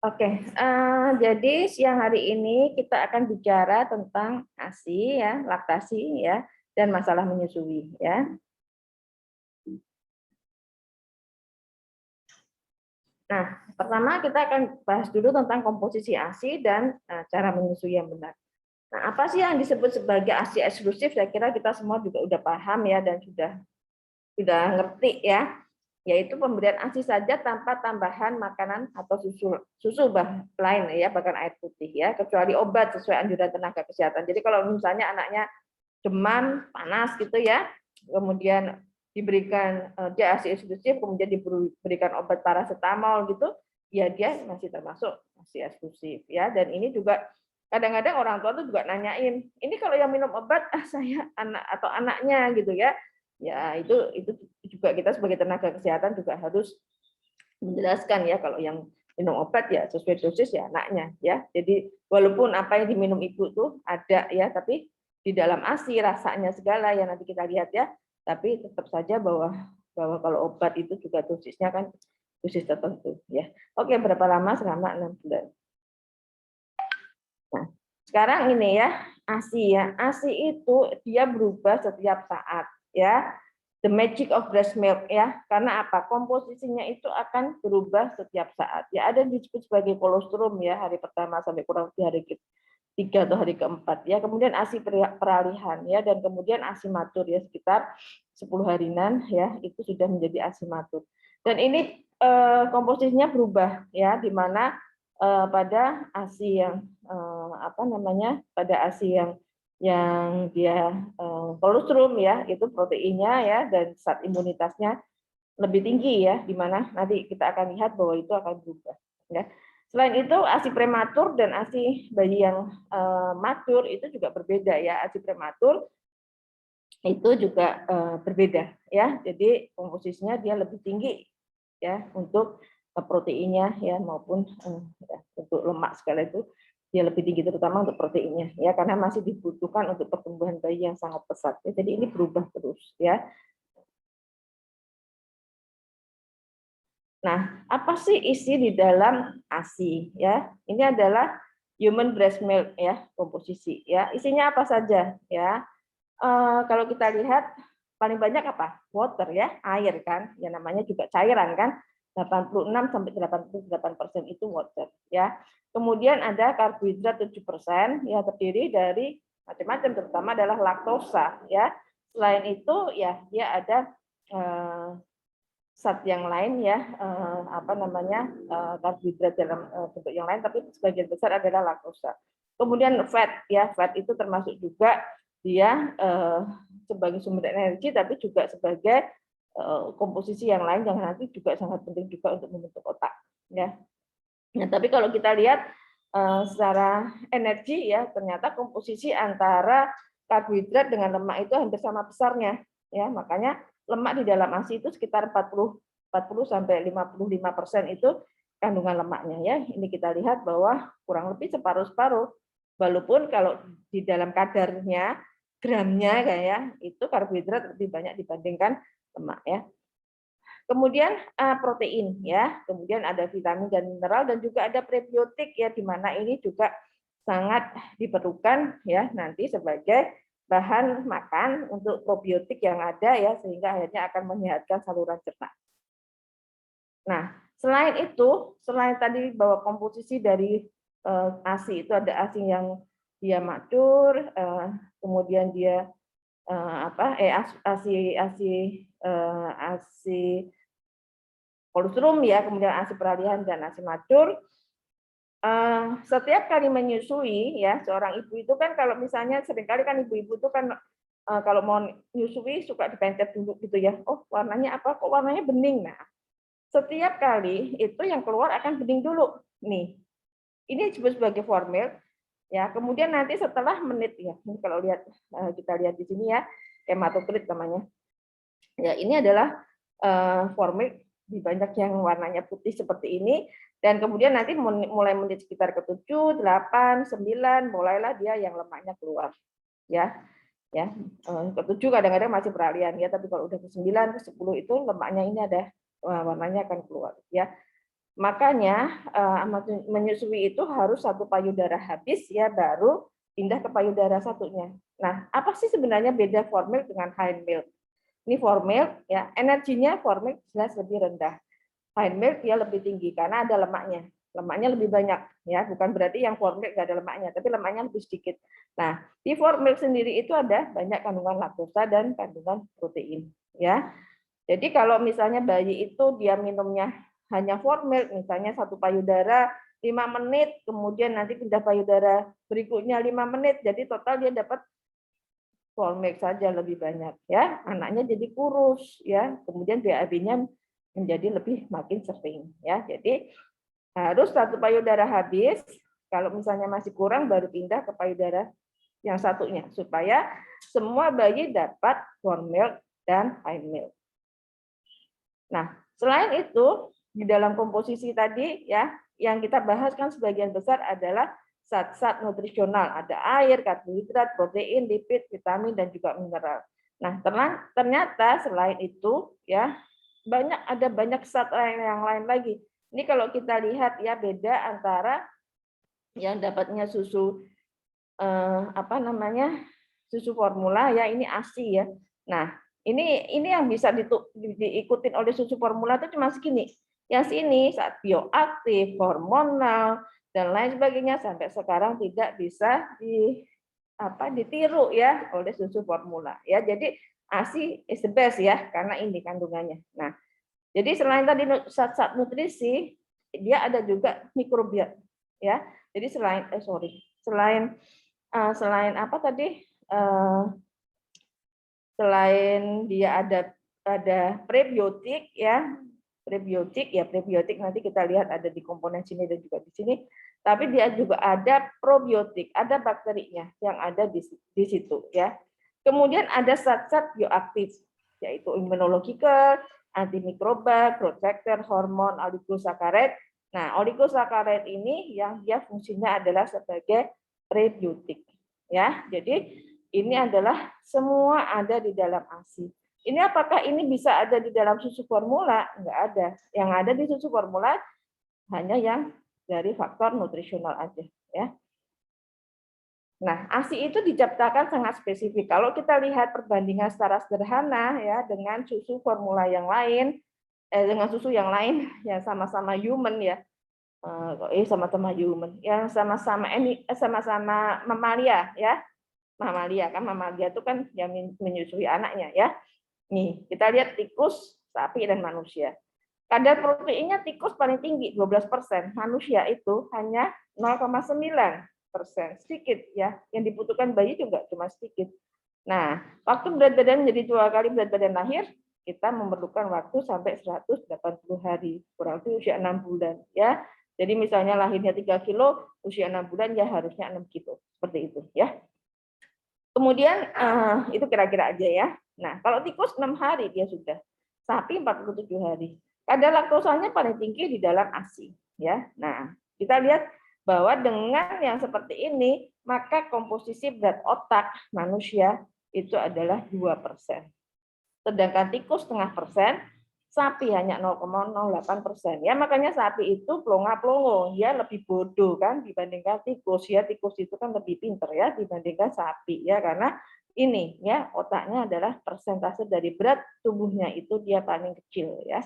Oke, jadi siang hari ini kita akan bicara tentang ASI ya, laktasi ya, dan masalah menyusui ya. Nah, pertama kita akan bahas dulu tentang komposisi ASI dan cara menyusui yang benar. Nah, apa sih yang disebut sebagai ASI eksklusif? Saya kira kita semua juga udah paham ya dan sudah ngerti ya, yaitu pemberian ASI saja tanpa tambahan makanan atau susu lain ya, bahkan air putih ya, kecuali obat sesuai anjuran tenaga kesehatan. Jadi kalau misalnya anaknya demam, panas gitu ya, kemudian diberikan dia ASI eksklusif, kemudian diberikan obat paracetamol gitu, ya dia masih termasuk ASI eksklusif ya. Dan ini juga kadang-kadang orang tua tuh juga nanyain, ini kalau yang minum obat saya anak atau anaknya gitu ya. Ya itu juga kita sebagai tenaga kesehatan juga harus menjelaskan ya, kalau yang minum obat ya sesuai dosis ya anaknya ya. Jadi walaupun apa yang diminum ibu tuh ada ya, tapi di dalam ASI rasanya segala yang nanti kita lihat ya, tapi tetap saja bahwa bahwa kalau obat itu juga dosisnya kan dosis tertentu ya. Oke, berapa lama? Selama 6 bulan. Nah, sekarang ini ya, ASI ya. ASI itu dia berubah setiap saat ya. The magic of breast milk ya. Karena apa? Komposisinya itu akan berubah setiap saat. Ya, ada yang disebut sebagai kolostrum ya, hari pertama sampai kurang lebih hari ketiga atau hari keempat ya. Kemudian ASI peralihan ya, dan kemudian ASI matur ya, sekitar 10 harian ya, itu sudah menjadi ASI matur. Dan ini komposisinya berubah ya, di mana pada ASI yang pada ASI yang dia kolostrum ya, itu proteinnya ya dan zat imunitasnya lebih tinggi ya, di mana nanti kita akan lihat bahwa itu akan berubah ya. Selain itu ASI prematur dan ASI bayi yang matur itu juga berbeda ya. ASI prematur itu juga berbeda ya. Jadi komposisinya dia lebih tinggi ya, untuk proteinnya ya, maupun ya, untuk lemak segala itu dia lebih tinggi, terutama untuk proteinnya ya, karena masih dibutuhkan untuk pertumbuhan bayi yang sangat pesat ya. Jadi ini berubah terus ya. Nah, apa sih isi di dalam ASI ya? Ini adalah human breast milk ya, komposisi ya. Isinya apa saja ya? Kalau kita lihat paling banyak apa? Water ya, air kan. Ya namanya juga cairan kan. 86 sampai 88% itu water ya. Kemudian ada karbohidrat 7% ya, terdiri dari macam-macam, terutama adalah laktosa ya. Selain itu ya dia ada eh, zat yang lain ya, karbohidrat dalam bentuk yang lain, tapi sebagian besar adalah laktosa. Kemudian fat ya, fat itu termasuk juga dia sebagai sumber energi, tapi juga sebagai komposisi yang lain yang nanti juga sangat penting juga untuk membentuk otak ya. Nah, tapi kalau kita lihat secara energi ya, ternyata komposisi antara karbohidrat dengan lemak itu hampir sama besarnya ya. Makanya lemak di dalam ASI itu sekitar 40 sampai 55% itu kandungan lemaknya ya. Ini kita lihat bahwa kurang lebih separuh-separuh. Walaupun kalau di dalam kadarnya, gramnya kayak itu karbohidrat lebih banyak dibandingkan lemak ya. Kemudian protein ya, kemudian ada vitamin dan mineral, dan juga ada prebiotik ya, di mana ini juga sangat diperlukan ya nanti sebagai bahan makan untuk probiotik yang ada ya, sehingga akhirnya akan menyehatkan saluran cerna. Nah, selain itu, selain tadi bahwa komposisi dari ASI itu ada ASI yang dia matur, kemudian dia ASI kolostrum ya, kemudian ASI peralihan dan ASI matur. Setiap kali menyusui ya, seorang ibu itu kan kalau misalnya seringkali kan ibu-ibu itu kan kalau mau menyusui suka dipencet dulu gitu ya. Oh, warnanya apa? Kok warnanya bening? Nah, setiap kali itu yang keluar akan bening dulu. Nih, ini disebut sebagai formil ya. Kemudian nanti setelah menit ya, ini kalau lihat kita lihat di sini ya, hematokrit namanya. Ya, ini adalah formil di banyak yang warnanya putih seperti ini, dan kemudian nanti mulai menit sekitar ke-7, 8, 9 mulailah dia yang lemaknya keluar. Ya. Ya, ke-7 kadang-kadang masih peralihan ya, tapi kalau udah ke-9, ke-10 itu lemaknya ini ada warnanya akan keluar ya. Makanya menyusui itu harus satu payudara habis ya baru pindah ke payudara satunya. Nah, apa sih sebenarnya beda formil dengan high milk? Ini formil ya, energinya formil jelas lebih rendah. High milk dia lebih tinggi karena ada lemaknya. Lemaknya lebih banyak ya, bukan berarti yang formil nggak ada lemaknya, tapi lemaknya lebih sedikit. Nah, di formil sendiri itu ada banyak kandungan laktosa dan kandungan protein ya. Jadi kalau misalnya bayi itu dia minumnya hanya formil, misalnya satu payudara 5 menit, kemudian nanti pindah payudara berikutnya 5 menit, jadi total dia dapat formil saja lebih banyak ya. Anaknya jadi kurus ya, kemudian BAB-nya menjadi lebih makin sering ya. Jadi harus satu payudara habis, kalau misalnya masih kurang baru pindah ke payudara yang satunya supaya semua bayi dapat formil dan high milk. Nah, selain itu di dalam komposisi tadi ya, yang kita bahas kan sebagian besar adalah zat-zat nutrisional, ada air, karbohidrat, protein, lipid, vitamin dan juga mineral. Nah, ternyata selain itu ya ada banyak zat yang lain lagi. Ini kalau kita lihat ya beda antara yang dapatnya susu susu formula ya ini ASI ya. Nah, ini yang bisa diikutin oleh susu formula itu cuma segini. Yang sini saat bioaktif, hormonal dan lain sebagainya sampai sekarang tidak bisa ditiru ya oleh susu formula ya. Jadi ASI is the best ya karena ini kandungannya. Nah, jadi selain tadi zat-zat nutrisi, dia ada juga mikrobiot ya. Jadi selain apa tadi? Selain dia ada prebiotik ya, prebiotik nanti kita lihat ada di komponen sini dan juga di sini. Tapi dia juga ada probiotik, ada bakterinya yang ada di situ ya. Kemudian ada zat-zat bioaktif yaitu immunological, antimikroba, growth factor, hormon, oligosakarat. Nah, oligosakarat ini yang dia fungsinya adalah sebagai prebiotik ya. Jadi ini adalah semua ada di dalam ASI. Ini apakah ini bisa ada di dalam susu formula? Enggak ada. Yang ada di susu formula hanya yang dari faktor nutrisional aja ya. Nah, ASI itu diciptakan sangat spesifik. Kalau kita lihat perbandingan secara sederhana ya dengan susu formula yang lain, dengan susu yang lain yang sama-sama human ya, sama-sama human, yang sama-sama mamalia ya. Mamalia kan mamalia itu kan yang menyusui anaknya ya. Nih, kita lihat tikus, sapi dan manusia. Kadar proteinnya tikus paling tinggi 12%, manusia itu hanya 0,9%, sedikit ya. Yang dibutuhkan bayi juga cuma sedikit. Nah, waktu berat badan menjadi 2 kali berat badan lahir, kita memerlukan waktu sampai 180 hari, kurang lebih usia 6 bulan ya. Jadi misalnya lahirnya 3 kilo, usia 6 bulan ya harusnya 6 kilo. Seperti itu ya. Kemudian itu kira-kira aja ya. Nah, kalau tikus 6 hari dia sudah, sapi 47 hari. Kadar laktosanya paling tinggi di dalam ASI ya. Nah, kita lihat bahwa dengan yang seperti ini, maka komposisi berat otak manusia itu adalah 2%. Sedangkan tikus 0,5%, sapi hanya 0,08%. Ya makanya sapi itu plonga-plongo, dia lebih bodoh kan dibandingkan tikus. Ya tikus itu kan lebih pinter ya dibandingkan sapi ya karena ini ya otaknya adalah persentase dari berat tubuhnya itu dia paling kecil ya.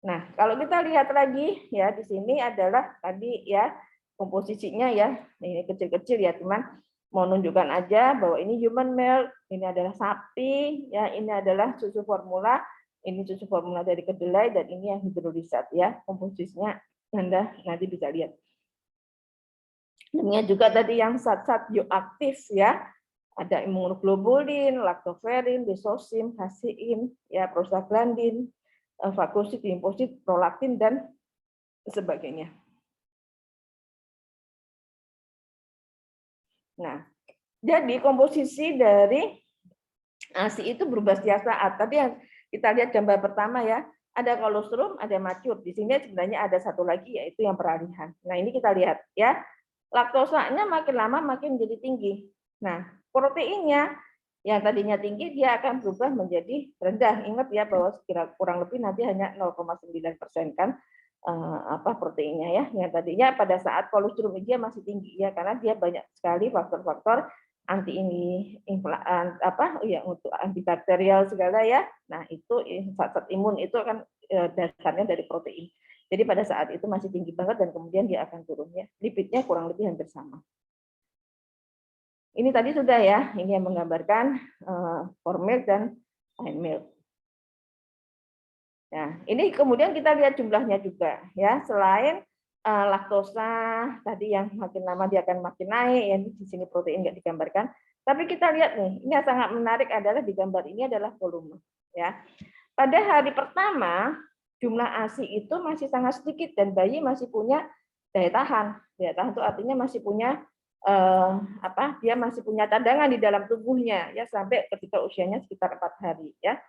Nah, kalau kita lihat lagi ya di sini adalah tadi ya komposisinya ya. Ini kecil-kecil ya, teman. Mau nunjukkan aja bahwa ini human milk, ini adalah sapi, ya ini adalah susu formula, ini susu formula dari kedelai dan ini yang hidrolisat ya. Komposisinya Anda nanti bisa lihat. Ini juga tadi yang zat-zat bioaktif ya. Ada immunoglobulin, lactoferrin, besosim, casein, ya prostaglandin, fagosit, limfosit, prolaktin dan sebagainya. Nah, jadi komposisi dari ASI itu berubah setiap saat. Tadi yang kita lihat gambar pertama ya, ada kolostrum, ada mature. Di sini sebenarnya ada satu lagi yaitu yang peralihan. Nah, ini kita lihat ya. Laktosanya makin lama makin menjadi tinggi. Nah, proteinnya yang tadinya tinggi dia akan berubah menjadi rendah. Ingat ya bahwa kurang lebih nanti hanya 0,9% kan. proteinnya ya, yang tadinya pada saat kolostrum dia masih tinggi ya, karena dia banyak sekali faktor-faktor anti untuk antibakterial segala ya. Nah itu zat imun itu kan dasarnya dari protein. Jadi pada saat itu masih tinggi banget dan kemudian dia akan turun ya. Lipidnya kurang lebih hampir sama. Ini tadi sudah ya, ini yang menggambarkan for milk dan fine milk. Nah, ini kemudian kita lihat jumlahnya juga ya. Selain laktosa tadi yang makin lama dia akan makin naik, ya di sini protein nggak digambarkan. Tapi kita lihat nih, ini yang sangat menarik adalah di gambar ini adalah volume ya. Pada hari pertama jumlah ASI itu masih sangat sedikit dan bayi masih punya daya tahan. Daya tahan itu artinya masih punya dia masih punya cadangan di dalam tubuhnya ya sampai ketika usianya sekitar 4 hari ya.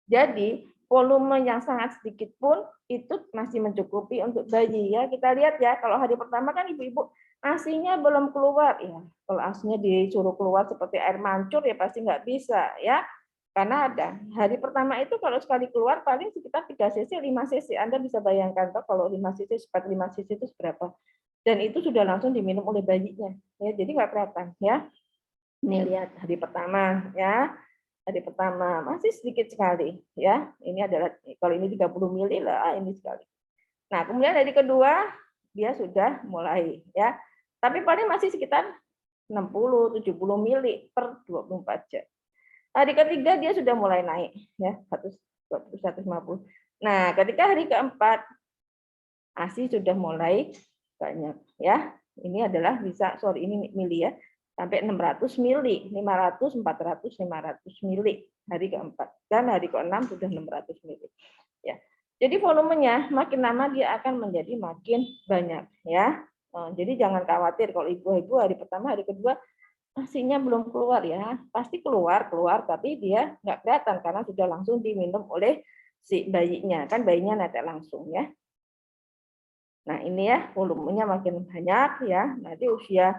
Jadi volume yang sangat sedikit pun itu masih mencukupi untuk bayi ya. Kita lihat ya, kalau hari pertama kan ibu-ibu ASINya belum keluar ya. Kalau ASINya disuruh keluar seperti air mancur ya pasti nggak bisa ya. Karena ada hari pertama itu kalau sekali keluar paling sekitar 3 cc, 5 cc. Anda bisa bayangkan toh kalau 5 cc, 5 cc itu seberapa. Dan itu sudah langsung diminum oleh bayinya. Ya, jadi nggak kelihatan ya. Ini lihat hari pertama ya. Hari pertama masih sedikit sekali ya. Ini adalah kalau ini 30 mili lah ini sekali. Nah, kemudian hari kedua dia sudah mulai ya. Tapi paling masih sekitar 60 70 mili per 24 jam. Hari ketiga dia sudah mulai naik ya, 120 150. Nah, ketika hari keempat ASI sudah mulai banyak ya. Ini adalah ini mili ya. Sampai 600 mili, 500, 400, 500 mili hari keempat. Dan hari keenam sudah 600 mili. Ya. Jadi volumenya makin lama dia akan menjadi makin banyak ya. Jadi jangan khawatir kalau ibu-ibu hari pertama, hari kedua ASINya belum keluar ya. Pasti keluar, tapi dia nggak kelihatan karena sudah langsung diminum oleh si bayinya. Kan bayinya netek langsung ya. Nah, ini ya volumenya makin banyak ya. Nanti usia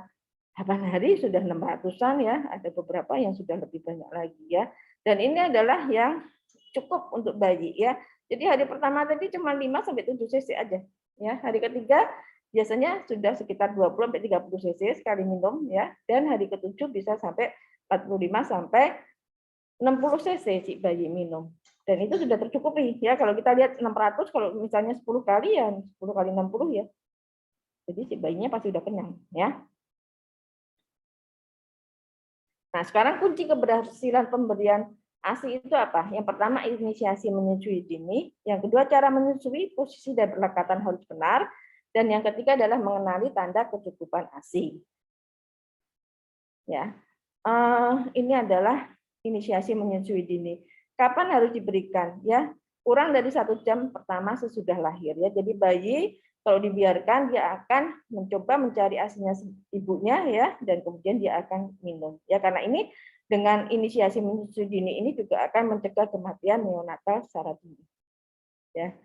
8 hari sudah 600-an ya, ada beberapa yang sudah lebih banyak lagi ya. Dan ini adalah yang cukup untuk bayi ya. Jadi hari pertama tadi cuma 5 sampai 7 cc aja ya. Hari ketiga biasanya sudah sekitar 20 sampai 30 cc sekali minum ya. Dan hari ketujuh bisa sampai 45 sampai 60 cc si bayi minum. Dan itu sudah tercukupi ya. Kalau kita lihat 600 kalau misalnya 10 kali ya 10 kali 60 ya. Jadi si bayinya pasti sudah kenyang ya. Nah, sekarang kunci keberhasilan pemberian ASI itu apa? Yang pertama, inisiasi menyusui dini. Yang kedua, cara menyusui, posisi dan pelekatan harus benar. Dan yang ketiga adalah mengenali tanda kecukupan ASI. Ya, ini adalah inisiasi menyusui dini. Kapan harus diberikan? Ya, kurang dari 1 jam pertama sesudah lahir. Ya, jadi bayi kalau dibiarkan dia akan mencoba mencari ASINya ibunya ya dan kemudian dia akan minum ya karena ini dengan inisiasi menyusui dini ini juga akan mencegah kematian neonatal secara dini ya.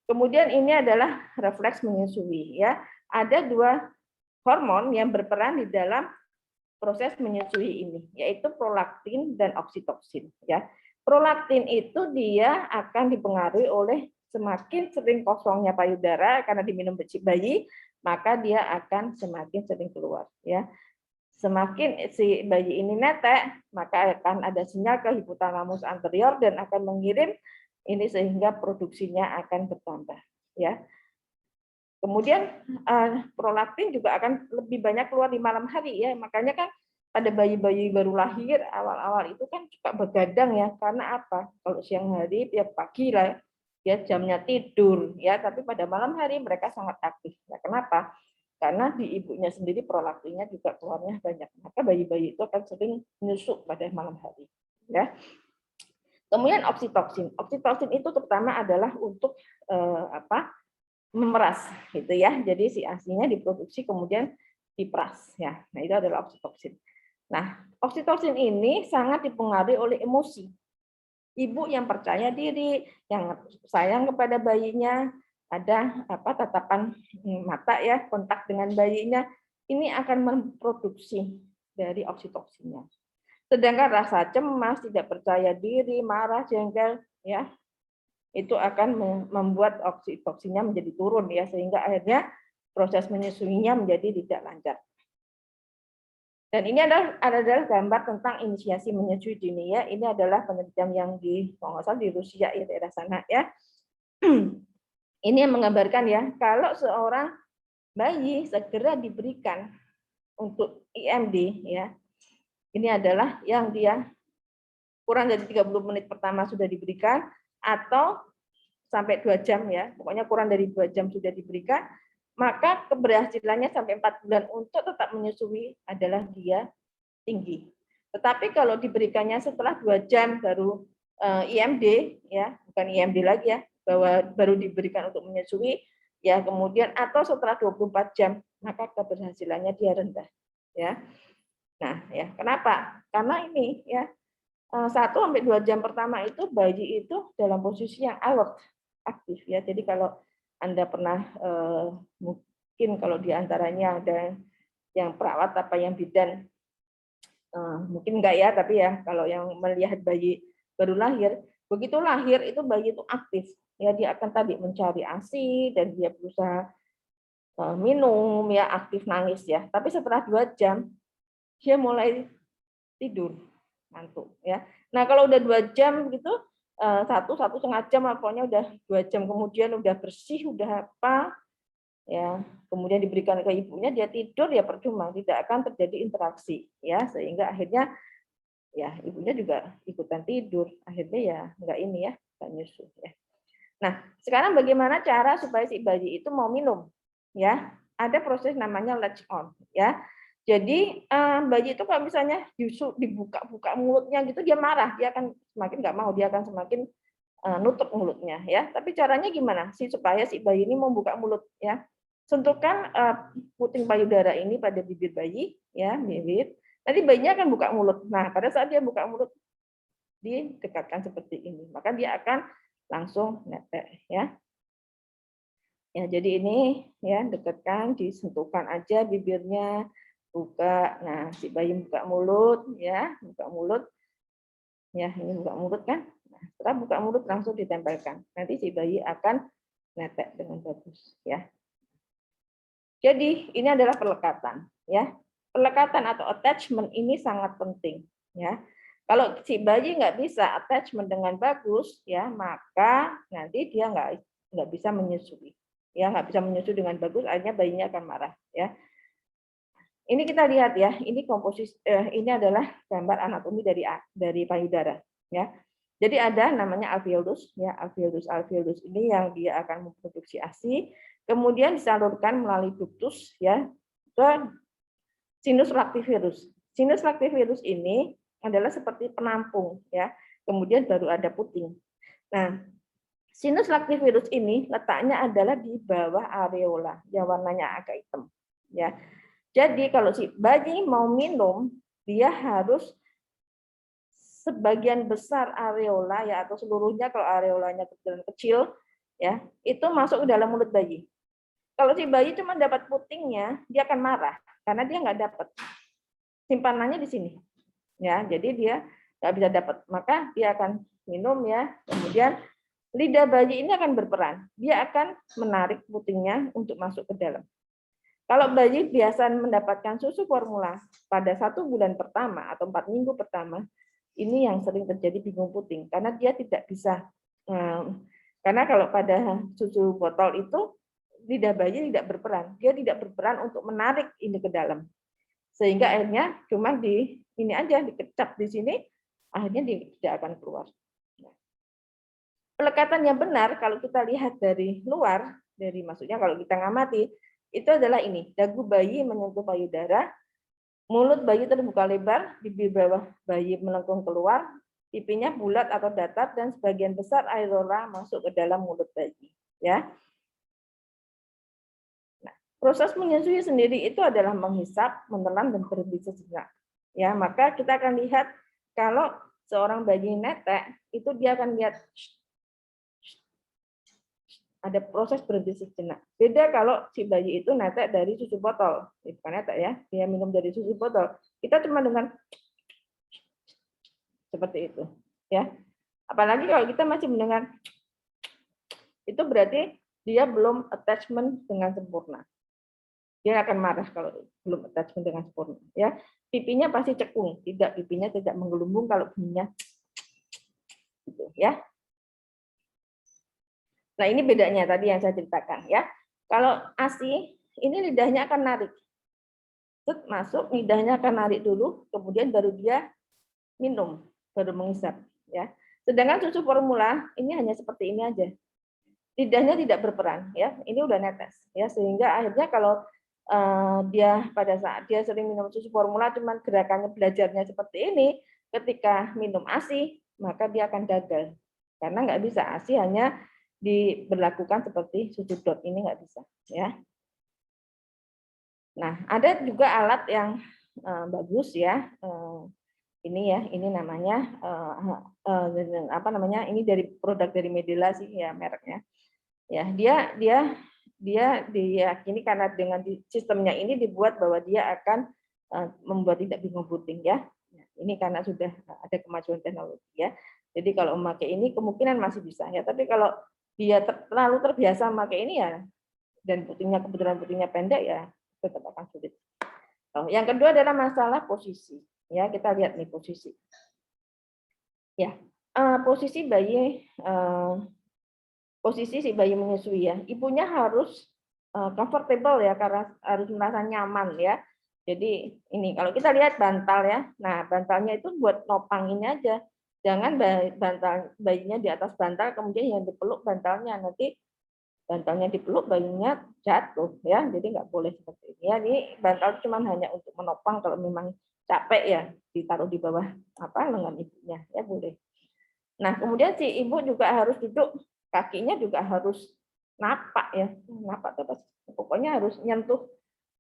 Kemudian ini adalah refleks menyusui ya. Ada 2 hormon yang berperan di dalam proses menyusui ini yaitu prolaktin dan oksitoksin ya. Prolaktin itu dia akan dipengaruhi oleh semakin sering kosongnya payudara karena diminum bayi, maka dia akan semakin sering keluar ya. Semakin si bayi ini netek, maka akan ada sinyal ke hipotalamus anterior dan akan mengirim ini sehingga produksinya akan bertambah ya. Kemudian prolaktin juga akan lebih banyak keluar di malam hari ya. Makanya kan pada bayi-bayi baru lahir awal-awal itu kan suka begadang ya karena apa? Kalau siang hari tiap pagi lah ya jamnya tidur ya, tapi pada malam hari mereka sangat aktif. Nah, kenapa? Karena di ibunya sendiri prolaktinnya juga keluarnya banyak. Maka bayi-bayi itu akan sering nyusuk pada malam hari ya. Kemudian oksitoksin. Oksitoksin itu terutama adalah untuk memeras gitu ya. Jadi si ASINya diproduksi kemudian diperas ya. Nah, itu adalah oksitoksin. Nah, oksitoksin ini sangat dipengaruhi oleh emosi. Ibu yang percaya diri, yang sayang kepada bayinya, ada tatapan mata ya, kontak dengan bayinya, ini akan memproduksi dari oksitoksinnya. Sedangkan rasa cemas, tidak percaya diri, marah, jengkel ya, itu akan membuat oksitosinnya menjadi turun ya, sehingga akhirnya proses menyusuinya menjadi tidak lancar. Dan ini adalah gambar tentang inisiasi menyusui dini ya. Ini adalah penelitian yang di di Rusia ya, daerah sana ya. Ini yang menggambarkan ya, kalau seorang bayi segera diberikan untuk IMD ya. Ini adalah yang dia kurang dari 30 menit pertama sudah diberikan atau sampai 2 jam ya. Pokoknya kurang dari 2 jam sudah diberikan, maka keberhasilannya sampai 4 bulan untuk tetap menyusui adalah dia tinggi. Tetapi kalau diberikannya setelah 2 jam baru IMD ya, bukan IMD lagi ya, bahwa baru diberikan untuk menyusui ya, kemudian atau setelah 24 jam, maka keberhasilannya dia rendah ya. Nah, ya, kenapa? Karena ini ya 1-2 jam pertama itu bayi itu dalam posisi yang alert, aktif ya. Jadi kalau Anda pernah mungkin kalau di antaranya ada yang perawat apa yang bidan, mungkin enggak ya, tapi ya kalau yang melihat bayi baru lahir, begitu lahir itu bayi itu aktif ya, dia akan tadi mencari ASI dan dia berusaha minum ya, aktif nangis ya. Tapi setelah 2 jam dia mulai tidur, ngantuk ya. Nah kalau udah 2 jam gitu, 1,5 jam, pokoknya udah 2 jam kemudian udah bersih, udah apa ya, kemudian diberikan ke ibunya, dia tidur ya percuma, tidak akan terjadi interaksi ya, sehingga akhirnya ya ibunya juga ikutan tidur, akhirnya ya nggak ini ya, nggak nyusu ya. Nah sekarang bagaimana cara supaya si bayi itu mau minum ya? Ada proses namanya latch on ya. Jadi bayi itu kalau misalnya dibuka-buka mulutnya gitu, dia marah, dia akan semakin nggak mau, dia akan semakin nutup mulutnya ya. Tapi caranya gimana sih supaya si bayi ini mau buka mulut ya? Sentuhkan puting payudara ini pada bibir bayi ya, bibir. Nanti bayinya akan buka mulut. Nah pada saat dia buka mulut, didekatkan seperti ini, maka dia akan langsung netek ya. Ya jadi ini ya, dekatkan, disentuhkan aja bibirnya, buka. Nah, si bayi buka mulut ya, buka mulut. Ya, ini buka mulut kan. Nah, setelah buka mulut langsung ditempelkan. Nanti si bayi akan netek dengan bagus ya. Jadi, ini adalah pelekatan ya. Pelekatan atau attachment ini sangat penting ya. Kalau si bayi nggak bisa attachment dengan bagus ya, maka nanti dia nggak bisa menyusui. Ya, nggak bisa menyusui dengan bagus, akhirnya bayinya akan marah ya. Ini kita lihat ya, ini komposisi ini adalah gambar anatomi dari payudara ya. Jadi ada namanya alveolus ya, alveolus ini yang dia akan memproduksi ASI, kemudian disalurkan melalui ductus ya ke sinus lactivirus. Sinus lactivirus ini adalah seperti penampung ya. Kemudian baru ada puting. Nah, sinus lactivirus ini letaknya adalah di bawah areola yang warnanya agak hitam ya. Jadi kalau si bayi mau minum, dia harus sebagian besar areola ya, atau seluruhnya kalau areolanya kecil ya, itu masuk ke dalam mulut bayi. Kalau si bayi cuma dapat putingnya, dia akan marah karena dia nggak dapat simpanannya di sini ya, jadi dia nggak bisa dapat, maka dia akan minum ya, kemudian lidah bayi ini akan berperan, dia akan menarik putingnya untuk masuk ke dalam. Kalau bayi biasa mendapatkan susu formula pada 1 bulan pertama atau 4 minggu pertama, ini yang sering terjadi bingung puting, karena dia tidak bisa, karena kalau pada susu botol itu lidah bayi tidak berperan, dia tidak berperan untuk menarik ini ke dalam, sehingga akhirnya cuma di ini aja dikecap di sini, akhirnya dia tidak akan keluar. Pelekatan yang benar kalau kita lihat dari luar, dari maksudnya kalau kita ngamati, itu adalah ini, dagu bayi menyentuh payudara, mulut bayi terbuka lebar, bibir bawah bayi melengkung keluar, pipinya bulat atau datar, dan sebagian besar areola masuk ke dalam mulut bayi. Ya. Nah, proses menyusui sendiri itu adalah menghisap, menelan, dan berhenti sejenak. Ya, maka kita akan lihat kalau seorang bayi netek, itu dia akan lihat ada proses berhenti sejenak. Beda kalau si bayi itu netek dari susu botol, bukan netek ya, dia minum dari susu botol. Kita cuma dengan seperti itu, ya. Apalagi kalau kita masih mendengar itu berarti dia belum attachment dengan sempurna. Dia akan marah kalau belum attachment dengan sempurna. Ya, pipinya pasti cekung, pipinya tidak menggelembung kalau bunyinya gitu ya. Nah, ini bedanya tadi yang saya ceritakan ya. Kalau ASI, ini lidahnya akan narik. Masuk, lidahnya akan narik dulu, kemudian baru dia minum, baru mengisap ya. Sedangkan susu formula ini hanya seperti ini aja. Lidahnya tidak berperan ya. Ini udah netes ya, sehingga akhirnya kalau dia pada saat dia sering minum susu formula cuman gerakannya belajarnya seperti ini, ketika minum ASI maka dia akan gagal. Karena nggak bisa, ASI hanya diberlakukan seperti susu dot ini, nggak bisa ya. Nah, ada juga alat yang bagus ya. Ini ya, ini namanya apa namanya? Ini dari produk dari Medela sih ya mereknya. Ya, dia diyakini karena dengan sistemnya ini dibuat bahwa dia akan membuat tidak bingung puting ya. Ini karena sudah ada kemajuan teknologi ya. Jadi kalau memakai ini kemungkinan masih bisa ya. Tapi kalau dia terlalu terbiasa memakai ini ya, dan kebetulan putingnya pendek ya, tetap akan sulit. Yang kedua adalah masalah posisi. Ya, kita lihat nih posisi. Ya, posisi bayi si bayi menyusui ya. Ibunya harus comfortable ya, karena harus merasa nyaman ya. Jadi ini kalau kita lihat bantal ya. Nah, bantalnya itu buat nopang ini aja. Jangan bayinya di atas bantal kemudian yang dipeluk bantalnya, nanti bantalnya dipeluk bayinya jatuh ya. Jadi nggak boleh seperti ini ya. Ini bantal cuma hanya untuk menopang kalau memang capek ya, ditaruh di bawah lengan ibunya ya, boleh. Nah, kemudian si ibu juga harus duduk, kakinya juga harus napak ya. Napak terus pokoknya harus nyentuh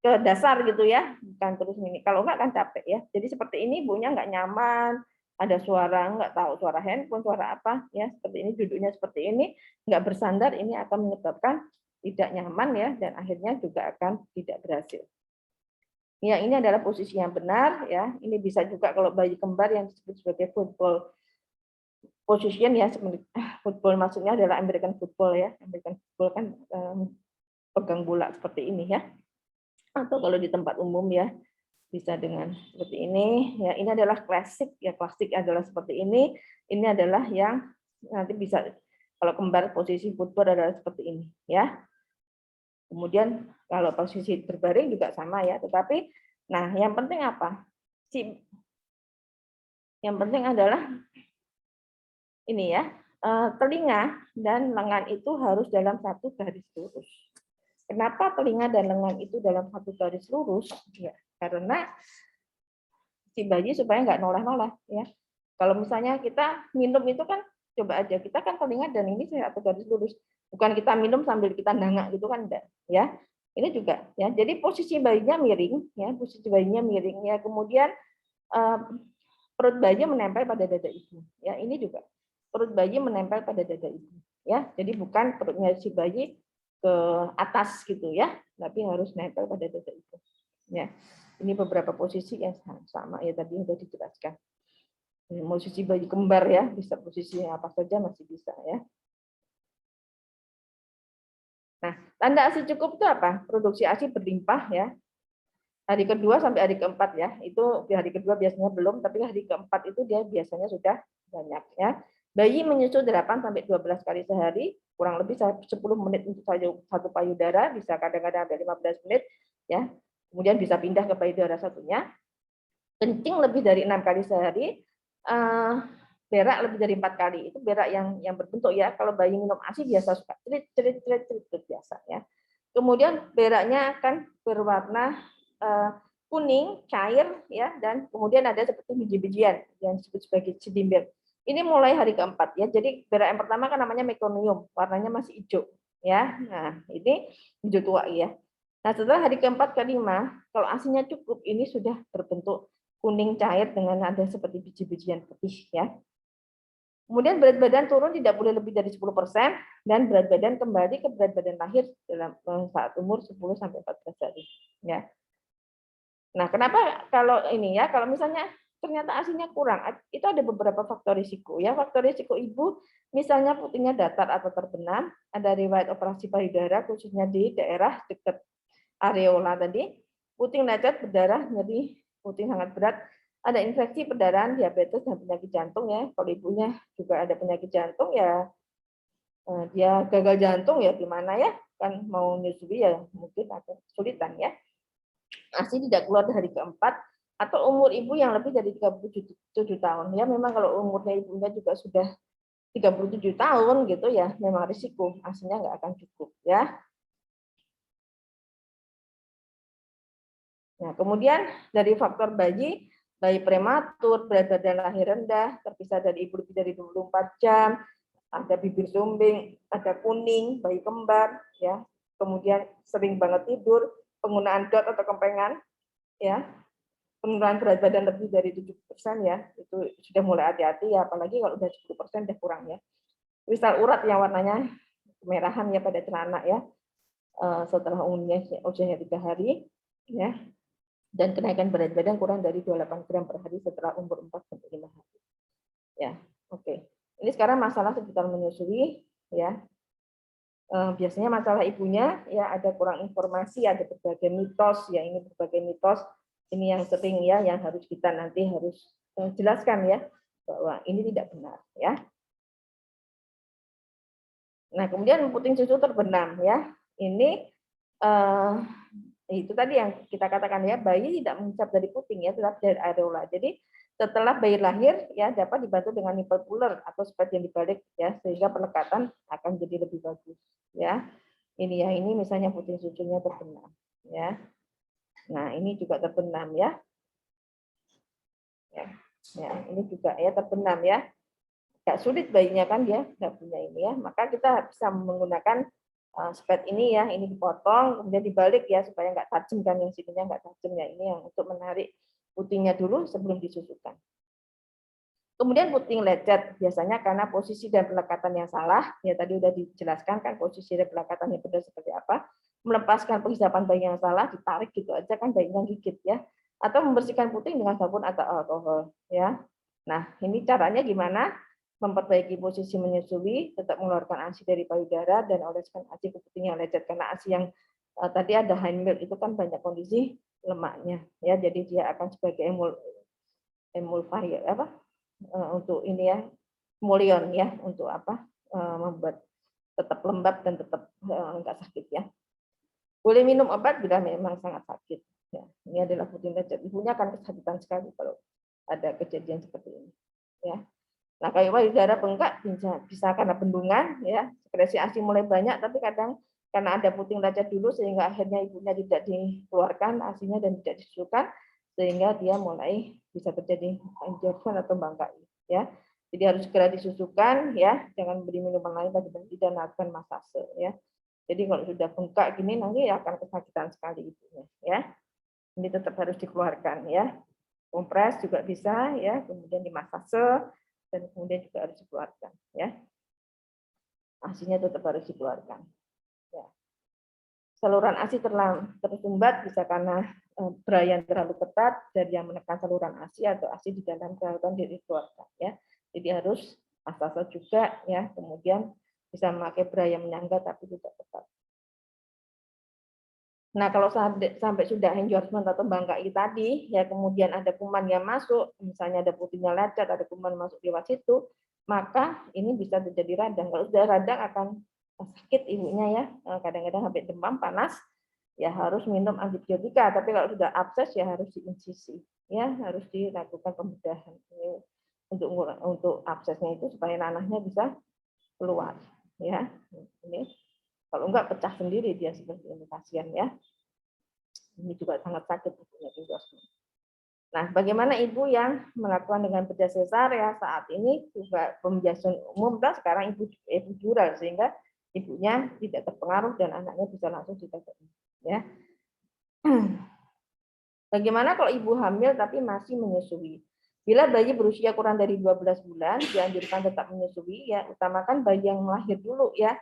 ke dasar gitu ya, bukan terus ini. Kalau enggak kan capek ya. Jadi seperti ini ibunya nggak nyaman, ada suara nggak tahu suara handphone, suara apa ya, seperti ini duduknya seperti ini, nggak bersandar, ini akan menyebabkan tidak nyaman ya, dan akhirnya juga akan tidak berhasil. Ya, ini adalah posisi yang benar ya. Ini bisa juga kalau bayi kembar yang disebut sebagai football position ya, football maksudnya adalah American football ya. American football kan pegang bola seperti ini ya. Atau kalau di tempat umum ya bisa dengan seperti ini ya. Ini adalah klasik ya, klasik adalah seperti ini. Ini adalah yang nanti bisa kalau kembar posisi football adalah seperti ini ya. Kemudian kalau posisi berbaring juga sama ya, tetapi nah yang penting apa? Yang penting adalah ini ya, telinga dan lengan itu harus dalam satu garis lurus. Kenapa telinga dan lengan itu dalam satu garis lurus? Ya, karena si bayi supaya nggak noleh-noleh ya. Kalau misalnya kita minum itu kan, coba aja kita kan telinga dan ini satu garis lurus. Bukan kita minum sambil kita nangak gitu kan, enggak ya. Ini juga ya. Jadi posisi bayinya miring ya, posisi bayinya miring ya. Kemudian perut bayi menempel pada dada ibu. Ya, ini juga perut bayi menempel pada dada ibu. Ya, jadi bukan perutnya si bayi ke atas gitu ya, tapi harus nempel pada dada ibu. Ya, ini beberapa posisi yang sama ya tadi sudah dijelaskan. Posisi bayi kembar ya, bisa posisi apa saja masih bisa ya. Nah, tanda ASI cukup itu apa? Produksi ASI berlimpah ya. Hari kedua sampai hari keempat ya, itu di hari kedua biasanya belum, tapi hari keempat itu dia biasanya sudah banyak ya. Bayi menyusu 8 sampai 12 kali sehari, kurang lebih 10 menit untuk satu payudara, bisa kadang-kadang ada 15 menit ya. Kemudian bisa pindah ke payudara satunya. Kencing lebih dari 6 kali sehari, berak lebih dari 4 kali. Itu berak yang berbentuk ya. Kalau bayi minum ASI biasa suka cerit biasa ya. Kemudian beraknya akan berwarna kuning cair ya, dan kemudian ada seperti biji-bijian yang disebut sebagai cedimbel. Ini mulai hari keempat ya. Jadi berak yang pertama kan namanya meconium, warnanya masih hijau ya. Nah, ini hijau tua ya. Nah, setelah hari keempat kelima, kalau ASINya cukup, ini sudah berbentuk kuning cair dengan ada seperti biji-bijian putih ya. Kemudian berat badan turun tidak boleh lebih dari 10% dan berat badan kembali ke berat badan lahir dalam saat umur 10 sampai 14 hari ya. Nah, kenapa kalau ini ya, kalau misalnya ternyata ASINya kurang. Itu ada beberapa faktor risiko ya. Faktor risiko ibu misalnya putingnya datar atau terbenam, ada riwayat operasi payudara khususnya di daerah dekat areola tadi, puting lecet, berdarah, nyeri, puting sangat berat, ada infeksi, perdarahan, diabetes, dan penyakit jantung ya. Kalau ibunya juga ada penyakit jantung ya, dia gagal jantung ya gimana ya, kan mau nyusui ya mungkin agak kesulitan ya. ASI tidak keluar dari keempat, atau umur ibu yang lebih dari 37 tahun ya. Memang kalau umurnya ibunya juga sudah 37 tahun gitu ya, memang risiko ASINya nggak akan cukup ya. Nah, kemudian dari faktor bayi prematur, berat badan lahir rendah, terpisah dari ibu lebih dari 24 jam, ada bibir sumbing, ada kuning, bayi kembar, ya. Kemudian sering banget tidur, penggunaan dot atau kempengan, ya. Penurunan berat badan lebih dari 70% ya, itu sudah mulai hati-hati ya, apalagi kalau udah 10% udah kurang ya. Kristal urat yang warnanya kemerahan ya pada celana ya, setelah usianya 3 hari, ya. Dan kenaikan berat badan kurang dari 28 gram per hari setelah umur 4-5 hari. Ya, oke. Ini sekarang masalah seputar menyusui, ya. Biasanya masalah ibunya, ya ada kurang informasi, ada berbagai mitos, ya ini berbagai mitos. Ini yang sering ya, yang harus kita nanti harus jelaskan ya, bahwa ini tidak benar, ya. Nah, kemudian puting susu terbenam, ya. Ini itu tadi yang kita katakan ya, bayi tidak mengucap dari puting ya, tetapi dari areola. Jadi setelah bayi lahir ya dapat dibantu dengan nipple puller atau spad yang dibalik ya, sehingga pelekatan akan jadi lebih bagus ya. Ini ya, ini misalnya puting susunya terbenam ya. Nah, ini juga terbenam ya. Ya, ini juga ya terbenam ya. Gak sulit bayinya kan dia nggak punya ini ya, maka kita bisa menggunakan spad ini ya, ini dipotong kemudian dibalik ya supaya nggak tajam kan, yang sininya nggak tajam ya, ini yang untuk menarik putingnya dulu sebelum disusukan. Kemudian puting lecet biasanya karena posisi dan pelekatan yang salah, ya tadi udah dijelaskan kan posisi dan pelekatan yang benar seperti apa, melepaskan penghisapan bayi yang salah, ditarik gitu aja kan bayinya gigit ya, atau membersihkan puting dengan sabun atau alkohol ya. Nah, ini caranya gimana? Memperbaiki posisi menyusui, tetap mengeluarkan ASI dari payudara dan oleskan ASI ke puting yang lecet, karena ASI yang tadi ada high milk itu kan banyak kondisi lemaknya ya, jadi dia akan sebagai emulsifier apa untuk ini ya, emulsion ya, untuk apa membuat tetap lembab dan tetap enggak sakit ya. Boleh minum obat bila memang sangat sakit ya. Ini adalah puting lecet, ibunya akan kesakitan sekali kalau ada kejadian seperti ini ya. Nah, kalau payudara bengkak bisa karena bendungan ya, sekresi ASI mulai banyak, tapi kadang karena ada puting lecet dulu sehingga akhirnya ibunya tidak dikeluarkan ASINya dan tidak disusukan, sehingga dia mulai bisa terjadi endorsement atau bangkai ya. Jadi harus segera disusukan ya, jangan beri minuman lain pagi-pagi dan lakukan masase ya. Jadi kalau sudah bengkak gini nanti akan kesakitan sekali ibunya ya. Ini tetap harus dikeluarkan ya. Kompres juga bisa ya, kemudian dimasase dan kemudian juga harus dikeluarkan ya. ASINya tetap harus dikeluarkan. Ya. Saluran ASI tersumbat bisa karena berayan terlalu ketat dari yang menekan saluran ASI atau ASI di dalam saluran dikeluarkan ya. Jadi harus masase juga ya, kemudian bisa memakai bra yang menyangga tapi tidak ketat. Nah, kalau sampai sudah endorsement atau bangkai tadi, ya kemudian ada kuman yang masuk, misalnya ada putingnya lecet, ada kuman masuk lewat situ, maka ini bisa terjadi radang. Kalau sudah radang akan sakit ibunya ya, kadang-kadang sampai demam, panas, ya harus minum antibiotika. Tapi kalau sudah abses ya harus diinsisi, ya harus dilakukan pembedahan. Ini untuk absesnya itu supaya nanahnya bisa keluar, ya. Ini kalau enggak pecah sendiri dia seperti ini pasien ya. Ini juga sangat sakit ibunya endorsement. Nah, bagaimana ibu yang melakukan dengan bedah sesar ya, saat ini juga pembiasan umum dan sekarang ibu epidural sehingga ibunya tidak terpengaruh dan anaknya bisa langsung ditekan ya. Bagaimana kalau ibu hamil tapi masih menyusui? Bila bayi berusia kurang dari 12 bulan dianjurkan tetap menyusui ya, utamakan bayi yang lahir dulu ya,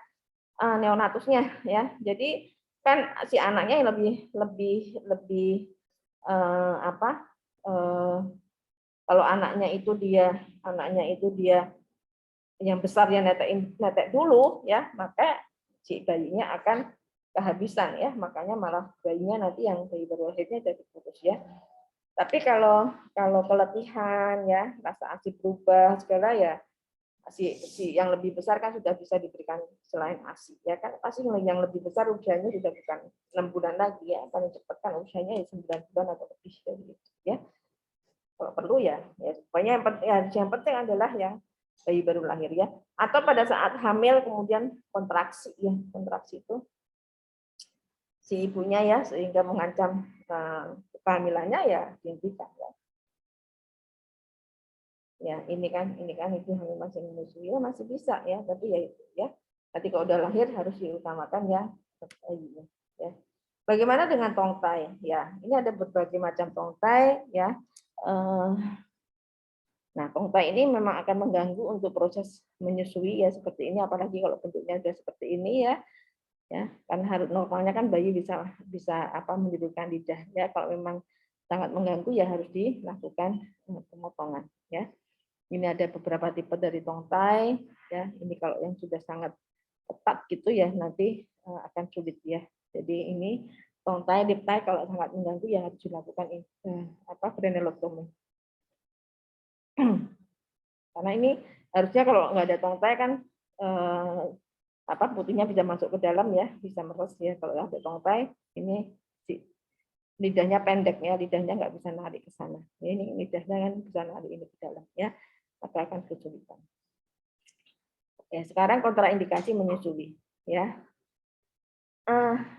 neonatusnya ya. Jadi kan si anaknya yang lebih Kalau anaknya itu dia yang besar yang netek dulu ya, maka si bayinya akan kehabisan ya, makanya malah bayinya nanti yang bayi baru lahirnya jadi kurus ya. Tapi kalau keletihan ya, rasa ASI berubah segala ya, ASI yang lebih besar kan sudah bisa diberikan selain ASI ya kan, pasti yang lebih besar usianya sudah bukan 6 bulan lagi ya, paling cepat kan usianya 9 bulan atau lebih gitu ya. Kalau perlu ya pokoknya yang penting adalah yang bayi baru lahir ya, atau pada saat hamil kemudian kontraksi ya, kontraksi itu si ibunya ya sehingga mengancam kehamilannya ya dihentikan ya. Ya ini kan ibu hamil masih menyusui ya masih bisa ya, tapi ya itu ya nanti kalau udah lahir harus diutamakan ya bayinya ya. Bagaimana dengan tongtai ya, ini ada berbagai macam tongtai ya. Nah, tongtai ini memang akan mengganggu untuk proses menyusui ya seperti ini, apalagi kalau bentuknya sudah seperti ini ya. Ya, kan harus normalnya kan bayi bisa menyudutkan lidah ya. Kalau memang sangat mengganggu ya harus dilakukan pemotongan ya. Ini ada beberapa tipe dari tongtai ya. Ini kalau yang sudah sangat ketat gitu ya nanti akan sulit ya. Jadi ini tongtai, lip tie kalau sangat mengganggu ya harus dilakukan frenulektomi. Karena ini harusnya kalau nggak ada tongtai kan putihnya bisa masuk ke dalam ya, bisa meres ya. Kalau ada tongtai ini lidahnya pendek ya, lidahnya nggak bisa narik ke sana. Ini lidahnya kan bisa narik ini ke dalam ya, maka akan kesulitan. Oke, sekarang kontraindikasi menyusui ya.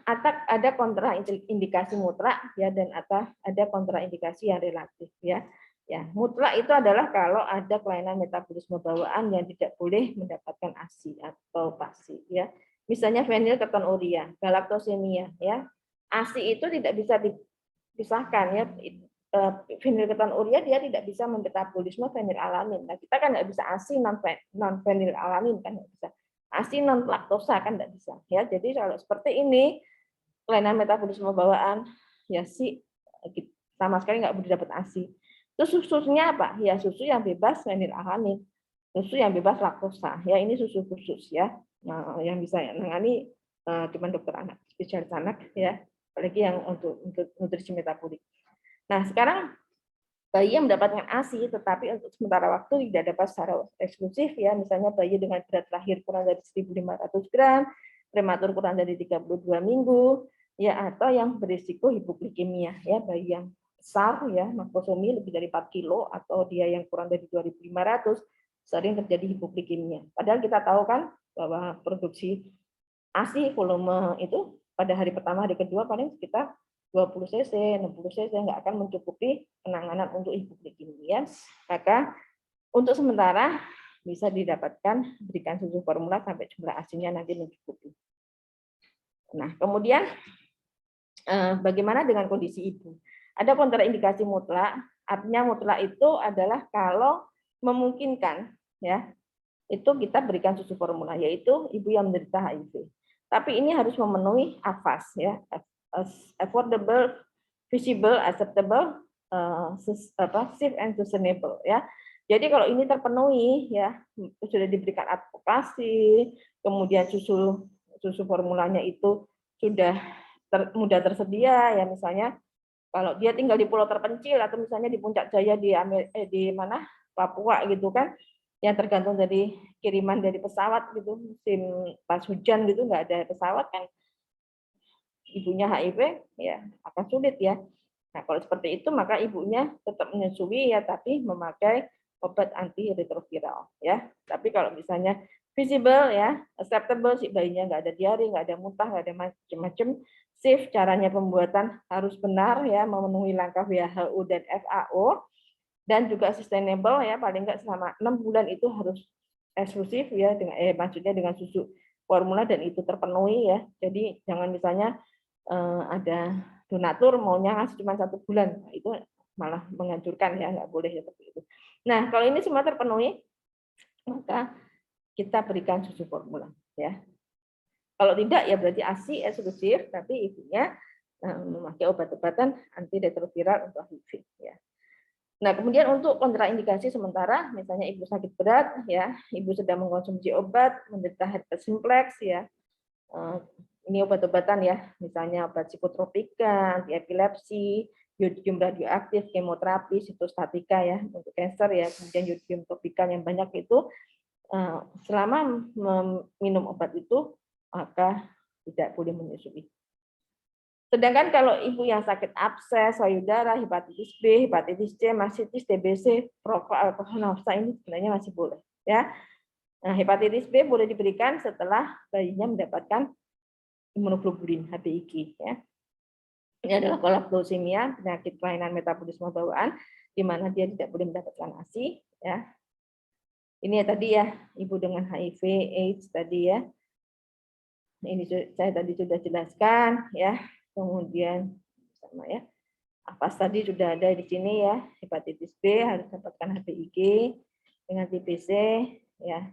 Ada kontraindikasi mutlak ya, dan ada kontraindikasi yang relatif ya. Ya, mutlak itu adalah kalau ada kelainan metabolisme bawaan yang tidak boleh mendapatkan ASI atau PASI ya. Misalnya fenilketonuria, galaktosemia ya. ASI itu tidak bisa dipisahkan ya. Fenilketonuria dia tidak bisa memetabolisme fenilalanin. Nah, kita kan nggak bisa ASI non fenilalanin kan nggak bisa. ASI non laktosa kan nggak bisa ya. Jadi kalau seperti ini kelainan metabolisme bawaan ya sama sekali nggak boleh dapat ASI. Terus susunya apa? Ya susu yang bebas fenilalanin, susu yang bebas laktosa. Ya ini susu khusus ya. Nah, yang bisa menangani cuma dokter anak, spesialis anak ya. Apalagi yang untuk nutrisi metabolik. Nah sekarang bayi yang mendapatkan ASI tetapi untuk sementara waktu tidak dapat secara eksklusif ya. Misalnya bayi dengan berat lahir kurang dari 1.500 gram, prematur kurang dari 32 minggu, ya atau yang berisiko hipoglikemia ya, bayi yang besar ya, makrosomi lebih dari 4 kilo atau dia yang kurang dari 2.500 sering terjadi hipoglikemia. Padahal kita tahu kan bahwa produksi ASI volume itu pada hari pertama, hari kedua paling sekitar 20 cc, 60 cc nggak akan mencukupi penanganan untuk hipoglikemia. Maka untuk sementara bisa didapatkan berikan susu formula sampai jumlah ASI-nya nanti mencukupi. Nah, kemudian bagaimana dengan kondisi ibu? Ada kontraindikasi mutlak, artinya mutlak itu adalah kalau memungkinkan ya, itu kita berikan susu formula, yaitu ibu yang menderita HIV. Tapi ini harus memenuhi AFAS ya, affordable, feasible, acceptable, safe and sustainable ya. Jadi kalau ini terpenuhi ya, sudah diberikan advokasi, kemudian susu formulanya itu sudah mudah tersedia ya, misalnya kalau dia tinggal di pulau terpencil atau misalnya di Puncak Jaya di mana Papua gitu kan, yang tergantung dari kiriman dari pesawat gitu, musim pas hujan gitu nggak ada pesawat kan, ibunya HIV ya akan sulit ya. Nah kalau seperti itu maka ibunya tetap menyusui ya, tapi memakai obat antiretroviral ya. Tapi kalau misalnya visible ya, acceptable, si bayinya nggak ada diare, nggak ada muntah, nggak ada macam-macam, safe, caranya pembuatan harus benar ya, memenuhi langkah WHO dan FAO, dan juga sustainable ya, paling nggak selama 6 bulan itu harus eksklusif ya, dengan maksudnya dengan susu formula dan itu terpenuhi ya. Jadi jangan misalnya ada donatur maunya ngasih cuma 1 bulan, nah, itu malah menghancurkan ya, nggak boleh seperti itu. Nah kalau ini semua terpenuhi maka kita berikan susu formula ya. Kalau tidak ya berarti ASI eksklusif, tapi ibunya memakai obat-obatan antiretroviral untuk HIV ya. Nah, kemudian untuk kontraindikasi sementara, misalnya ibu sakit berat, ya, ibu sedang mengkonsumsi obat, menderita herpes simplex, ya, ini obat-obatan ya, misalnya obat psikotropika, anti epilepsi, yodium radioaktif, kemoterapi, sitostatika ya untuk kanker ya, kemudian yodium topikal yang banyak itu selama minum obat itu maka tidak boleh menyusui. Sedangkan kalau ibu yang sakit abses, payudara, hepatitis B, hepatitis C, mastitis, TBC, perokok, alkohol, nafsa ini sebenarnya masih boleh. Ya, nah, hepatitis B boleh diberikan setelah bayinya mendapatkan imunoglobulin HbIg. Ya. Ini adalah galaktosemia, penyakit kelainan metabolisme bawaan, di mana dia tidak boleh mendapatkan ASI. Ya. Ini ya tadi ya, ibu dengan HIV, AIDS tadi ya. Ini saya tadi sudah jelaskan ya. Kemudian sama ya. Apa tadi sudah ada di sini ya, hepatitis B harus dapatkan HbIg dengan TBC ya.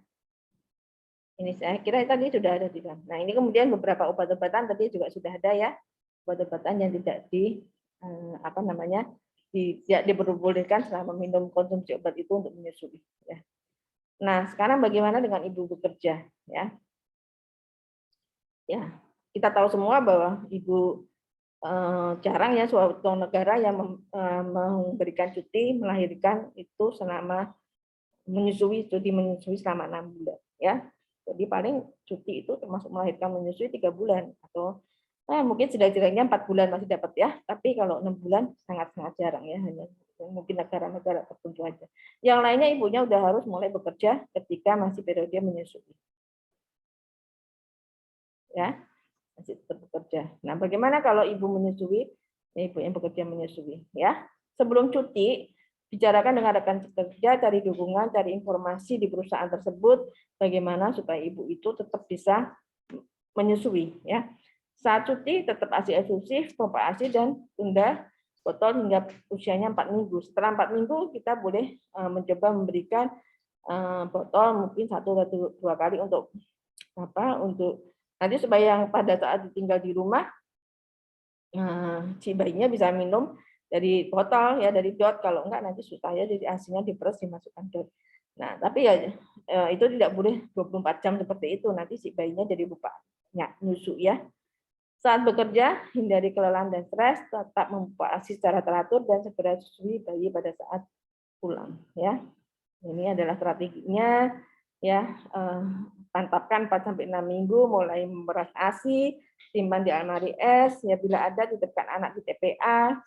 Ini saya kira tadi sudah ada di dalam. Nah, ini kemudian beberapa obat-obatan tadi juga sudah ada ya. Obat-obatan yang tidak tidak diperbolehkan selama minum konsumsi obat itu untuk menyusui ya. Nah, sekarang bagaimana dengan ibu bekerja ya? Ya, kita tahu semua bahwa ibu jarang ya suatu negara yang memberikan cuti melahirkan itu selama cuti menyusui selama 6 bulan ya. Jadi paling cuti itu termasuk melahirkan menyusui 3 bulan atau mungkin setidaknya 4 bulan masih dapat ya. Tapi kalau 6 bulan sangat-sangat jarang ya, hanya mungkin negara-negara tertentu aja. Yang lainnya ibunya udah harus mulai bekerja ketika masih periode menyusui. Ya. Masih tetap bekerja. Nah, bagaimana kalau ibu menyusui? Ibu yang bekerja menyusui, ya. Sebelum cuti, bicarakan dengan rekan kerja, cari dukungan, cari informasi di perusahaan tersebut, bagaimana supaya ibu itu tetap bisa menyusui, ya. Saat cuti tetap ASI eksklusif, pompa ASI dan tunda botol hingga usianya 4 minggu. Setelah 4 minggu kita boleh mencoba memberikan botol mungkin 1 atau 2 kali untuk nanti supaya yang pada saat ditinggal di rumah si bayinya bisa minum dari botol ya, dari dot, kalau enggak nanti susah ya, jadi asinya diperes dimasukkan dot. Nah, tapi ya itu tidak boleh 24 jam seperti itu, nanti si bayinya jadi lupa nyusu ya. Saat bekerja hindari kelelahan dan stres, tetap memupuk ASI secara teratur dan segera susui bayi pada saat pulang ya. Ini adalah strateginya ya. Pantapkan 4-6 minggu, mulai memeras ASI, simpan di almari es, ya bila ada titipkan anak di TPA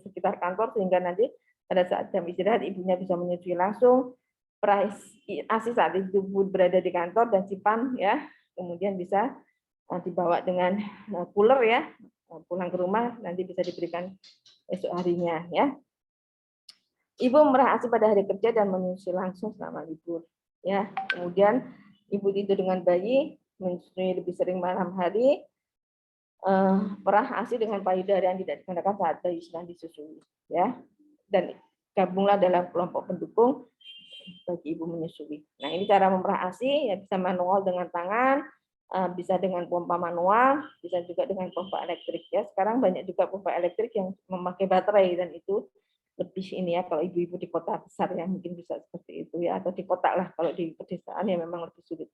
sekitar kantor sehingga nanti pada saat jam istirahat ibunya bisa menyusui langsung. Peras ASI saat itu berada di kantor dan simpan ya, kemudian bisa dibawa dengan cooler ya, pulang ke rumah nanti bisa diberikan esok harinya ya. Ibu memerah ASI pada hari kerja dan menyusui langsung selama libur ya. Kemudian ibu tidur dengan bayi, menyusui lebih sering malam hari, perah ASI dengan payudara yang tidak digunakan saat bayi sedang disusui, ya. Dan gabunglah dalam kelompok pendukung bagi ibu menyusui. Nah, ini cara memerah ASI, ya bisa manual dengan tangan, bisa dengan pompa manual, bisa juga dengan pompa elektrik ya. Sekarang banyak juga pompa elektrik yang memakai baterai dan itu lebih ini ya, kalau ibu-ibu di kota besar ya mungkin bisa seperti itu ya, atau di kota lah, kalau di pedesaan ya memang lebih sulit.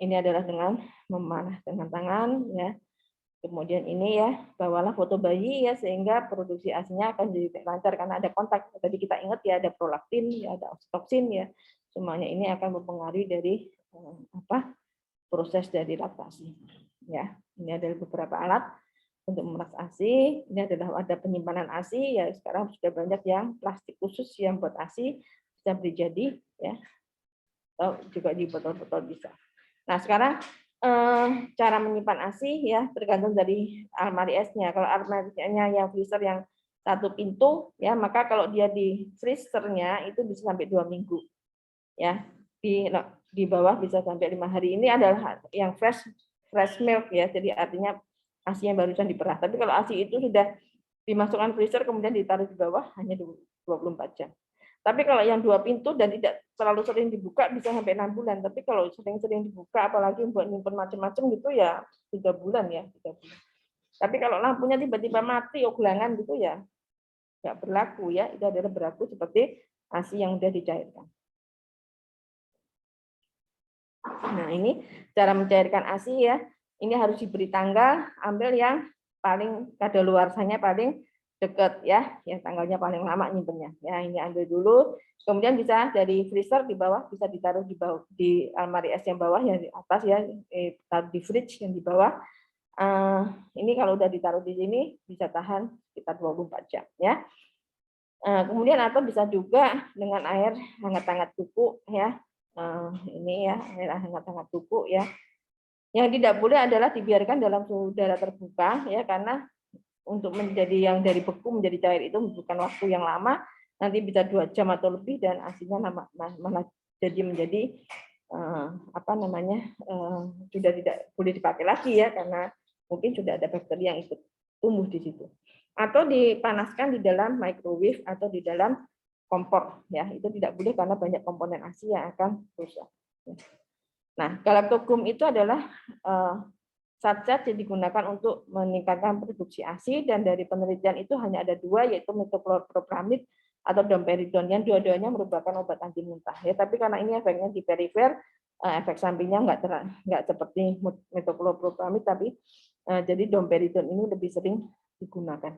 Ini adalah dengan memanah dengan tangan ya. Kemudian ini ya, bawalah foto bayi ya sehingga produksi ASI-nya akan jadi lancar karena ada kontak. Tadi kita ingat ya ada prolaktin, ya ada oksitoksin ya. Semuanya ini akan mempengaruhi dari proses dari laktasi. Ya, ini ada beberapa alat untuk memeras ASI. Ini adalah ada penyimpanan ASI ya, sekarang sudah banyak yang plastik khusus yang buat ASI bisa beli jadi ya. Atau juga di botol-botol bisa. Nah, sekarang cara menyimpan ASI ya tergantung dari almari esnya. Kalau almarinya yang freezer yang satu pintu ya, maka kalau dia di freezernya itu bisa sampai 2 minggu. Ya. Di bawah bisa sampai 5 hari. Ini adalah yang fresh milk ya. Jadi artinya ASI yang barusan diperah. Tapi kalau ASI itu sudah dimasukkan freezer kemudian ditaruh di bawah hanya 24 jam. Tapi kalau yang 2 pintu dan tidak terlalu sering dibuka bisa sampai 6 bulan. Tapi kalau sering-sering dibuka, apalagi buat nyimpen macam-macam gitu ya 3 bulan ya. 3 bulan. Tapi kalau lampunya tiba-tiba mati, gelangan gitu ya nggak berlaku ya, itu adalah berlaku seperti ASI yang sudah dicairkan. Nah, ini cara mencairkan ASI ya. Ini harus diberi tanggal, ambil yang paling kadaluarsanya paling dekat ya, yang tanggalnya paling lama nyimpennya. Ya, ini ambil dulu. Kemudian bisa dari freezer di bawah, bisa ditaruh di bawah di almari es yang bawah yang di atas ya, taruh di fridge yang di bawah. Ini kalau udah ditaruh di sini bisa tahan sekitar 24 jam ya. Kemudian atau bisa juga dengan air hangat-hangat tuku ya. Ini ya, air hangat-hangat tuku ya. Yang tidak boleh adalah dibiarkan dalam suhu udara terbuka ya, karena untuk menjadi yang dari beku menjadi cair itu membutuhkan waktu yang lama, nanti bisa 2 jam atau lebih dan aslinya malah jadi menjadi sudah tidak boleh dipakai lagi ya, karena mungkin sudah ada bakteri yang ikut tumbuh di situ. Atau dipanaskan di dalam microwave atau di dalam kompor ya, itu tidak boleh karena banyak komponen ASI yang akan rusak. Nah, galactogum itu adalah zat-zat yang digunakan untuk meningkatkan produksi ASI, dan dari penelitian itu hanya ada 2, yaitu metoclopramid atau domperidon, yang dua-duanya merupakan obat anti muntah ya. Tapi karena ini efeknya di perifer, efek sampingnya nggak seperti metoclopramid, tapi jadi domperidon ini lebih sering digunakan.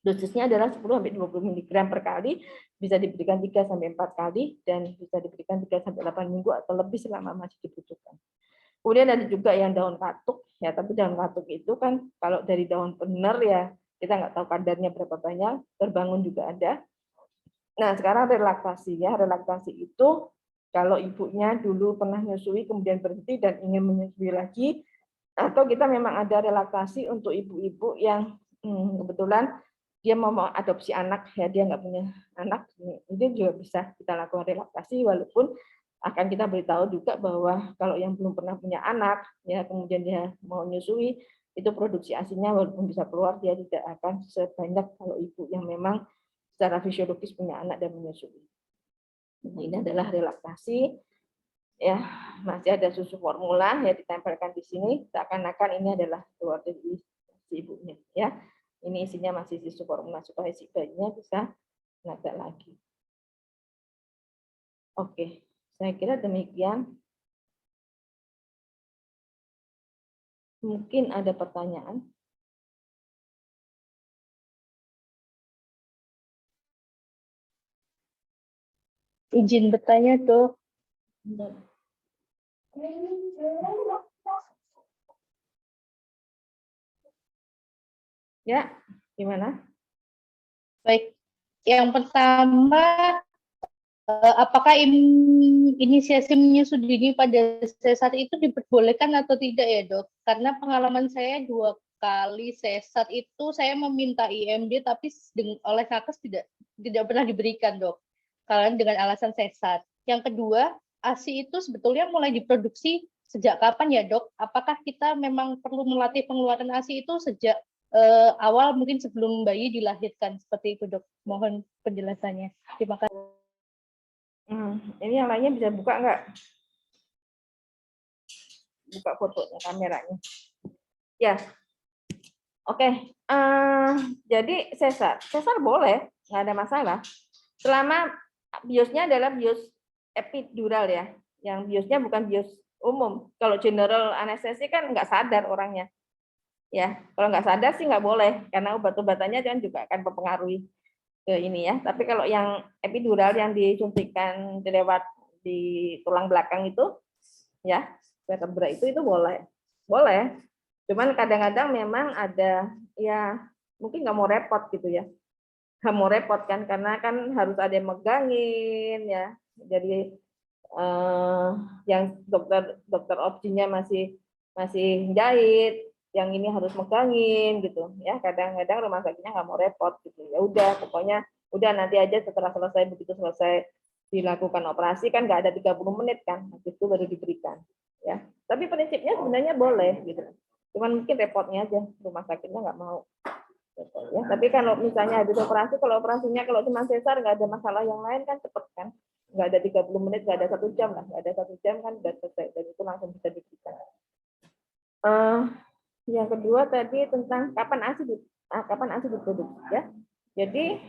Dosisnya adalah 10-20 mg per kali, bisa diberikan 3-4 kali, dan bisa diberikan 3-8 minggu atau lebih selama masih dibutuhkan. Kemudian ada juga yang daun katuk, ya, tapi daun katuk itu kan kalau dari daun benar ya, kita nggak tahu kadarnya berapa banyak, terbangun juga ada. Nah, sekarang relaksasi ya, relaksasi itu kalau ibunya dulu pernah menyusui kemudian berhenti dan ingin menyusui lagi, atau kita memang ada relaksasi untuk ibu-ibu yang kebetulan dia mau adopsi anak ya, dia nggak punya anak, ini juga bisa kita lakukan relaksasi, walaupun akan kita beritahu juga bahwa kalau yang belum pernah punya anak ya kemudian dia mau menyusui, itu produksi ASINya walaupun bisa keluar, dia tidak akan sebanyak kalau ibu yang memang secara fisiologis punya anak dan menyusui. Ini adalah relaksasi ya, masih ada susu formula ya ditempelkan di sini, seakan-akan ini adalah keluar dari si ibunya ya. Ini isinya masih susu formula supaya si bayinya bisa nggak lagi. Oke, saya kira demikian. Mungkin ada pertanyaan. Izin bertanya, Dok. Ya, gimana? Baik, yang pertama, apakah inisiasi menyusui dini pada sesar itu diperbolehkan atau tidak ya, Dok? Karena pengalaman saya 2 kali sesar itu saya meminta IMD tapi oleh nakes tidak pernah diberikan, Dok. Kalian dengan alasan sesar. Yang kedua, ASI itu sebetulnya mulai diproduksi sejak kapan ya, Dok? Apakah kita memang perlu melatih pengeluaran ASI itu sejak awal, mungkin sebelum bayi dilahirkan, seperti itu, Dok? Mohon penjelasannya. Terima kasih. Ini yang lainnya bisa buka nggak? Buka fotonya, kameranya. Ya, oke. Jadi sesar boleh, nggak ada masalah. Selama biosnya adalah bios epidural ya, yang biosnya bukan bios umum. Kalau general anestesi kan nggak sadar orangnya. Ya, kalau nggak sadar sih nggak boleh, karena obat-obatannya kan juga akan mempengaruhi ke ini ya. Tapi kalau yang epidural yang disuntikan lewat di tulang belakang itu, ya vertebra itu boleh, Cuman kadang-kadang memang ada ya mungkin nggak mau repot gitu ya, nggak mau repot kan, karena kan harus ada yang megangin ya. Jadi yang dokter opsinya masih jahit, yang ini harus megangin gitu ya. Kadang-kadang rumah sakitnya nggak mau repot gitu, ya udah pokoknya udah nanti aja setelah selesai, begitu selesai dilakukan operasi kan nggak ada 30 menit kan, habis itu baru diberikan ya. Tapi prinsipnya sebenarnya boleh gitu, cuman mungkin repotnya aja rumah sakitnya nggak mau gitu, ya. Tapi kalau misalnya habis operasi, kalau operasinya kalau cuma sesar nggak ada masalah yang lain kan cepet kan, nggak ada 30 menit, nggak ada 1 jam lah, nggak ada 1 jam kan udah selesai dan itu langsung bisa diberikan. Yang kedua tadi tentang kapan ASI diproduksi ya. Jadi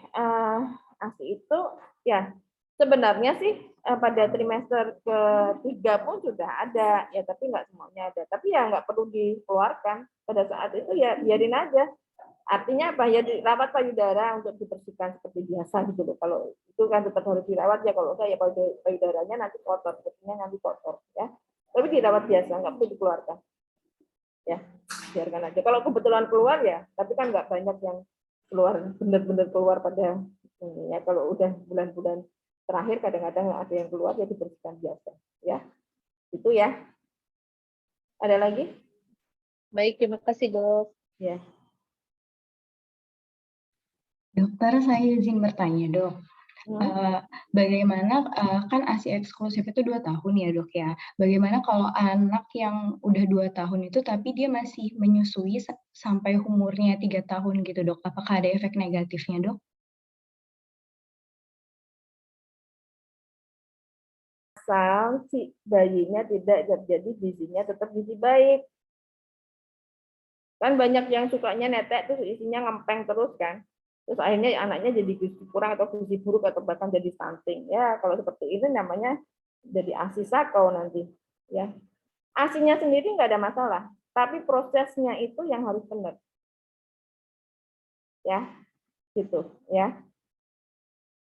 ASI itu ya sebenarnya sih pada trimester ketiga pun sudah ada ya, tapi nggak semuanya ada. Tapi ya nggak perlu dikeluarkan pada saat itu, ya biarin aja. Artinya apa ya, dirawat payudara untuk dibersihkan seperti biasa gitu loh. Kalau itu kan tetap harus dirawat ya, kalau enggak ya payudaranya nanti kotor, sepertinya nanti kotor ya. Tapi dirawat biasa, nggak perlu dikeluarkan. Ya, biarkan aja. Kalau kebetulan keluar ya, tapi kan nggak banyak yang keluar, benar-benar keluar pada ini ya. Kalau udah bulan-bulan terakhir kadang-kadang ada yang keluar ya dibersihkan biasa ya. Itu ya. Ada lagi? Baik, terima kasih dok. Ya. Dokter, saya izin bertanya, dok. Bagaimana, kan ASI eksklusif itu 2 tahun ya, dok ya. Bagaimana kalau anak yang udah 2 tahun itu, tapi dia masih menyusui sampai umurnya 3 tahun gitu, dok? Apakah ada efek negatifnya, dok? Asal si bayinya tidak terjadi gizinya tetap gizi baik. Kan banyak yang sukanya netek terus isinya ngempeng terus kan. Terus akhirnya anaknya jadi gizi kurang atau gizi buruk atau bahkan jadi stunting. Ya, kalau seperti ini namanya jadi ASI sakau nanti. Ya. ASInya sendiri nggak ada masalah, tapi prosesnya itu yang harus benar. Ya, gitu ya.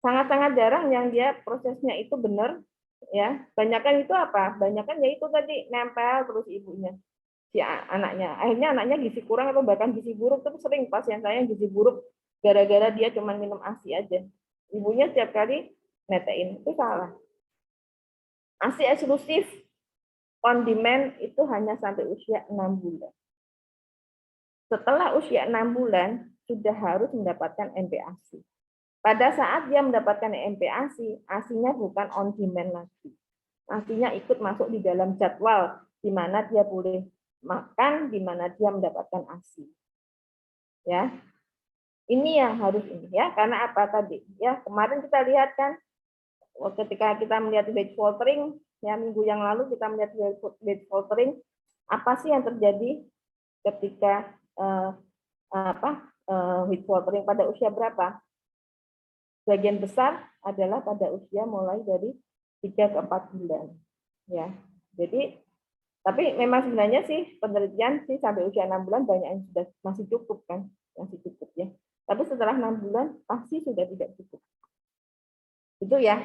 Sangat-sangat jarang yang dia prosesnya itu benar, ya. Banyakan itu apa? Banyakan ya itu tadi nempel terus ibunya, si anaknya. Akhirnya anaknya gizi kurang atau bahkan gizi buruk. Itu sering pasien saya yang gizi buruk gara-gara dia cuma minum ASI aja. Ibunya setiap kali netein, itu salah. ASI eksklusif on demand itu hanya sampai usia 6 bulan. Setelah usia 6 bulan sudah harus mendapatkan MPASI. Pada saat dia mendapatkan MPASI, ASI-nya bukan on demand lagi. ASI-nya ikut masuk di dalam jadwal di mana dia boleh makan, di mana dia mendapatkan ASI. Ya. Ini yang harus ini ya, karena apa tadi? Ya, kemarin kita lihat kan ketika kita melihat weight faltering, ya minggu yang lalu kita melihat weight faltering, apa sih yang terjadi ketika weight faltering pada usia berapa? Bagian besar adalah pada usia mulai dari 3 ke 4 bulan. Ya. Jadi tapi memang sebenarnya sih penelitian sih sampai usia 6 bulan banyak yang sudah masih cukup kan, masih cukup ya. Tapi setelah 6 bulan pasti sudah tidak cukup. Itu ya.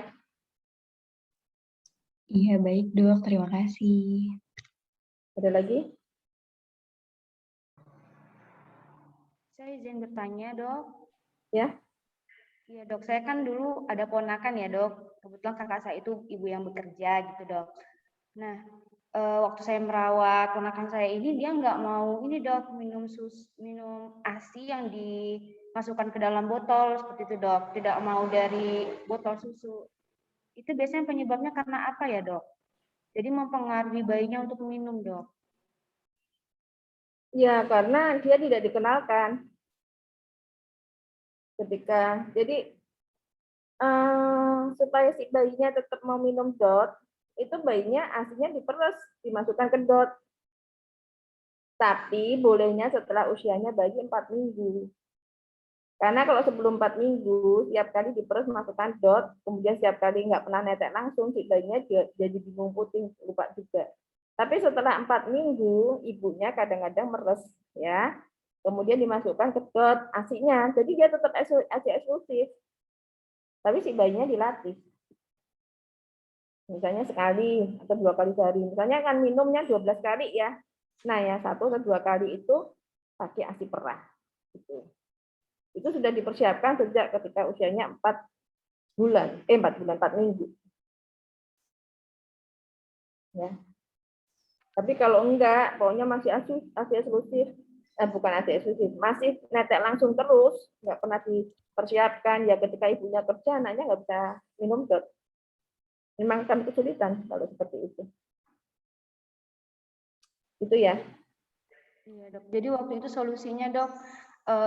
Iya, baik, dok. Terima kasih. Ada lagi? Saya izin bertanya, dok. Ya. Iya, dok. Saya kan dulu ada ponakan ya, dok. Kebetulan kakak saya itu ibu yang bekerja gitu, dok. Nah, waktu saya merawat ponakan saya ini, dia nggak mau ini, dok, minum ASI yang dimasukkan ke dalam botol seperti itu, dok. Tidak mau dari botol susu. Itu biasanya penyebabnya karena apa ya, dok? Jadi mempengaruhi bayinya untuk minum, dok. Ya, karena dia tidak dikenalkan. Jadi supaya si bayinya tetap mau minum DOT, itu bayinya ASI-nya diperes, dimasukkan ke DOT. Tapi bolehnya setelah usianya bayi 4 minggu. Karena kalau sebelum 4 minggu, setiap kali diperes masukkan DOT, kemudian setiap kali nggak pernah netek langsung, si bayinya jadi bingung puting, lupa juga. Tapi setelah 4 minggu, ibunya kadang-kadang meres, ya. Kemudian dimasukkan ke DOT ASI-nya, jadi dia tetap ASI eksklusif. Tapi si bayinya dilatih. Misalnya sekali atau 2 kali sehari. Misalnya kan minumnya 12 kali ya. Nah, yang 1 atau 2 kali itu pakai ASI perah. Itu sudah dipersiapkan sejak ketika usianya 4 minggu. Ya. Tapi kalau enggak, pokoknya masih ASI eksklusif, bukan ASI eksklusif, masih netek langsung terus, nggak pernah dipersiapkan, ya ketika ibunya kerja, anaknya nggak bisa minum DOT. Memang kami kesulitan kalau seperti itu. Itu ya. Iya, dok. Jadi waktu itu solusinya, dok,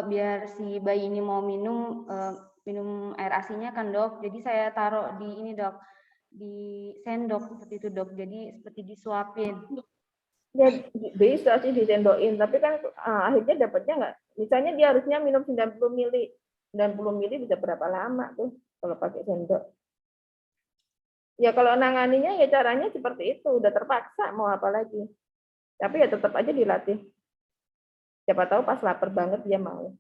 biar si bayi ini mau minum air ASI-nya kan, dok. Jadi saya taruh di ini, dok, di sendok seperti itu, dok. Jadi seperti disuapin. Ya bisa sih disendokin, tapi kan akhirnya dapatnya nggak. Misalnya dia harusnya minum 90 ml 90 mili bisa berapa lama tuh kalau pakai sendok. Ya kalau nanganinya ya caranya seperti itu, udah terpaksa mau apa lagi. Tapi ya tetap aja dilatih. Siapa tahu pas lapar banget dia mau.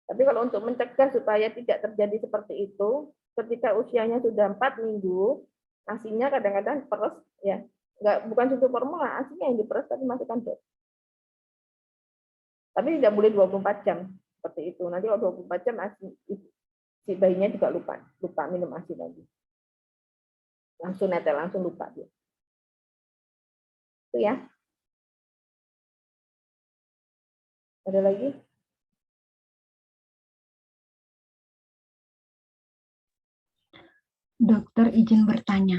Tapi kalau untuk mencegah supaya tidak terjadi seperti itu, ketika usianya sudah 4 minggu, asinya kadang-kadang peres ya. Bukan susu formula, asinya yang diperes tapi masukkan dot. Tapi tidak boleh 24 jam seperti itu. Nanti kalau 24 jam asi, si bayinya juga lupa minum asi lagi. Langsung netel, langsung lupa dia. Itu ya. Ada lagi? Dokter izin bertanya.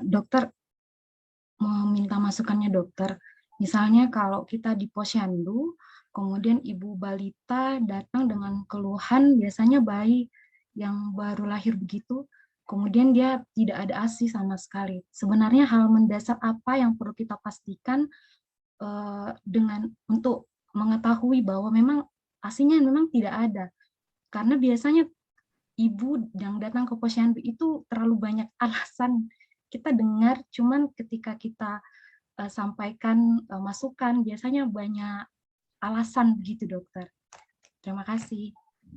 Dokter mau minta masukannya dokter. Misalnya kalau kita di posyandu, kemudian ibu balita datang dengan keluhan, biasanya bayi yang baru lahir begitu, kemudian dia tidak ada ASI sama sekali. Sebenarnya hal mendasar apa yang perlu kita pastikan dengan untuk mengetahui bahwa memang ASI-nya memang tidak ada. Karena biasanya ibu yang datang ke posyandu itu terlalu banyak alasan. Kita dengar, cuman ketika kita sampaikan masukan, biasanya banyak alasan begitu, dokter. Terima kasih.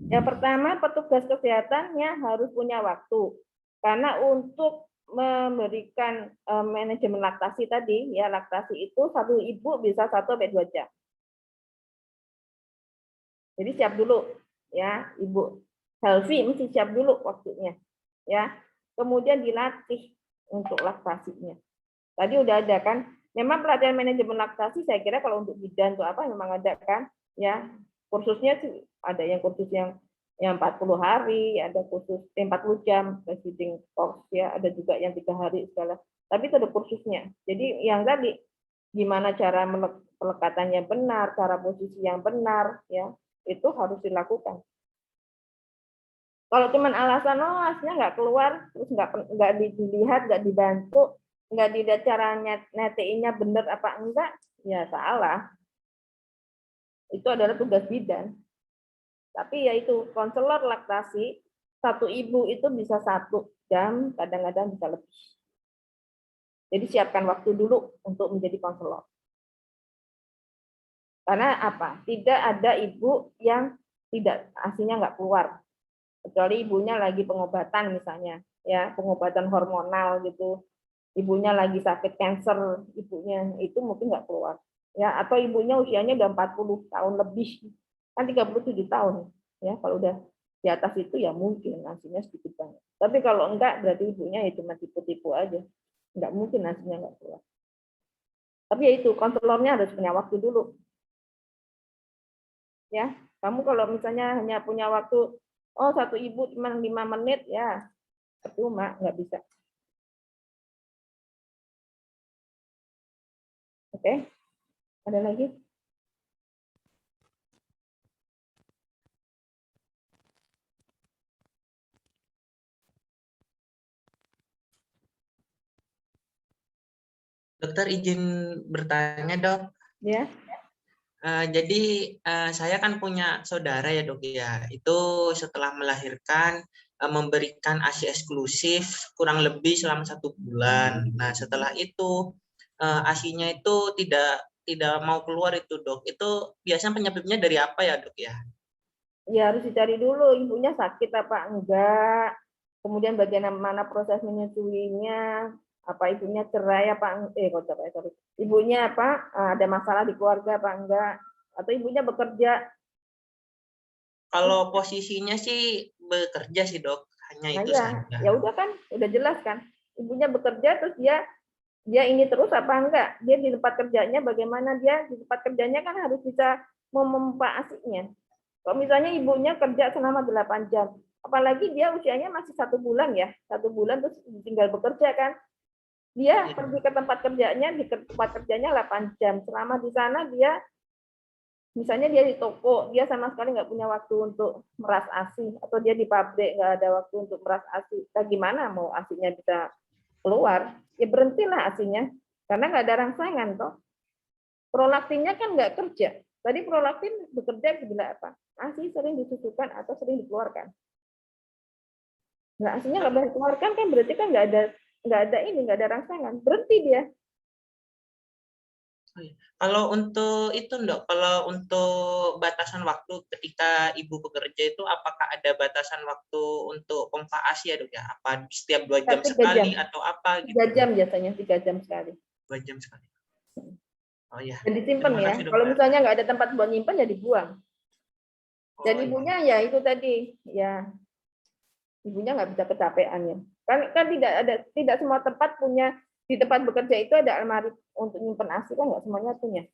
Yang pertama, petugas kesehatannya harus punya waktu. Karena untuk memberikan manajemen laktasi tadi, ya laktasi itu satu ibu bisa 1-2 jam. Jadi siap dulu, ya ibu Helvi mesti siap dulu waktunya, ya. Kemudian dilatih untuk laktasinya. Tadi udah ada kan? Memang pelatihan manajemen laktasi saya kira kalau untuk bidan atau apa memang ada kan, ya. Kursusnya sih ada yang kursus yang 40 hari, ada kursus 40 jam breastfeeding course ya, ada juga yang 3 hari segala. Tapi itu ada kursusnya. Jadi yang tadi gimana cara pelekatannya benar, cara posisi yang benar, ya itu harus dilakukan. Kalau cuma alasan asnya nggak keluar, terus nggak dilihat, nggak dibantu, nggak dilihat caranya neteinnya benar apa enggak, ya salah. Itu adalah tugas bidan. Tapi ya itu konselor laktasi satu ibu itu bisa 1 jam, kadang-kadang bisa lebih. Jadi siapkan waktu dulu untuk menjadi konselor. Karena apa? Tidak ada ibu yang tidak asinya nggak keluar. Kecuali ibunya lagi pengobatan misalnya, ya pengobatan hormonal gitu, ibunya lagi sakit kanker, ibunya itu mungkin nggak keluar, ya atau ibunya usianya udah 40 tahun lebih, kan 37 tahun, ya kalau udah di atas itu ya mungkin nasinya sedikit banget. Tapi kalau enggak berarti ibunya ya cuma tipu-tipu aja, nggak mungkin nasinya nggak keluar. Tapi ya itu konselornya harus punya waktu dulu, ya. Kamu kalau misalnya hanya punya waktu satu ibu cuma 5 menit ya percuma, nggak bisa. Oke, ada lagi? Dokter izin bertanya dok. Ya. Jadi saya kan punya saudara ya dok ya. Itu setelah melahirkan memberikan ASI eksklusif kurang lebih selama 1 bulan. Nah setelah itu ASI-nya itu tidak mau keluar itu dok. Itu biasanya penyebabnya dari apa ya dok ya? Ya harus dicari dulu ibunya sakit apa enggak. Kemudian bagian mana proses menyusuinya, apa ibunya cerai apa sorry. Ibunya apa ada masalah di keluarga apa enggak, atau ibunya bekerja. Kalau posisinya sih bekerja sih dok, hanya itu saja. Ya udah kan, udah jelas kan. Ibunya bekerja terus dia ini terus apa enggak? Dia di tempat kerjanya bagaimana, dia di tempat kerjanya kan harus bisa memompa ASI-nya. Kalau misalnya ibunya kerja selama 8 jam, apalagi dia usianya masih 1 bulan ya, 1 bulan terus tinggal bekerja kan. Dia pergi ke tempat kerjanya, di tempat kerjanya 8 jam. Selama di sana dia, misalnya dia di toko, dia sama sekali nggak punya waktu untuk meras ASI, atau dia di pabrik nggak ada waktu untuk meras ASI. Nah, gimana mau ASI-nya bisa keluar? Ya berhentilah ASI-nya, karena nggak ada rangsangan toh. Prolaktinnya kan nggak kerja, Tadi prolaktin bekerja bila apa? ASI sering disusukan atau sering dikeluarkan. Nah, ASINya nggak boleh dikeluarkan kan berarti kan nggak ada rangsangan, berhenti dia. Kalau untuk itu, Dok, kalau untuk batasan waktu ketika Ibu bekerja itu apakah ada batasan waktu untuk pompa ASI ya, Dok ya? Apa setiap 2 jam 3 sekali jam. atau apa gitu? 3 jam biasanya, 3 jam sekali. 2 jam sekali. Oh ya. Dan disimpan Terima ya. kasih, Kalau Dokter. misalnya nggak ada tempat buat nyimpan ya dibuang. Dan Oh, iya. ibunya ya itu tadi, ya ibunya nggak bisa kecapean ya. Kan tidak semua tempat punya, di tempat bekerja itu ada almari untuk nyimpan ASI kan nggak semuanya punya.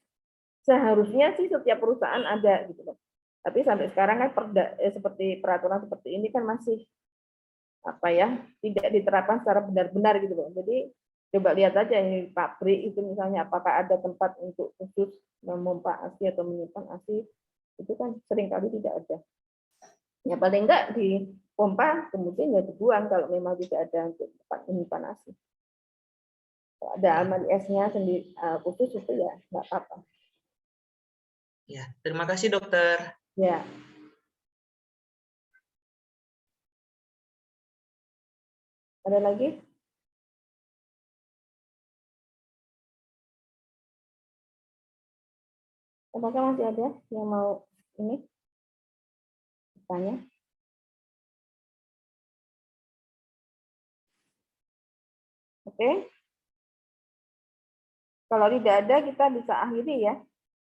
Seharusnya sih setiap perusahaan ada gitu loh. Tapi sampai sekarang kan seperti peraturan seperti ini kan masih apa ya, tidak diterapkan secara benar-benar gitu loh. Jadi coba lihat aja ini pabrik itu misalnya apakah ada tempat untuk khusus memompa ASI atau menyimpan ASI, itu kan seringkali tidak ada. Ya paling enggak dipompa kemudian ya dibuang kalau memang tidak ada untuk tempat menyimpan ASI. Kalau ada almari esnya sendiri khusus itu ya nggak apa-apa. Ya, terima kasih, Dokter. Ya. Ada lagi? Apakah masih ada yang mau ini bertanya? Oke. Kalau tidak ada kita bisa akhiri ya.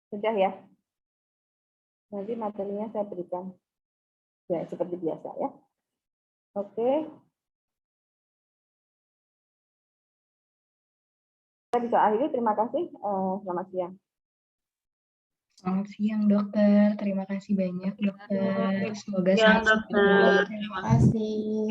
Sudah ya. Nanti materinya saya berikan. Ya, seperti biasa ya. Oke. Kita bisa akhiri. Terima kasih. Selamat siang. Selamat siang, Dokter. Terima kasih banyak, Dokter. Semoga Siang, sehat Dokter. selalu. Terima kasih.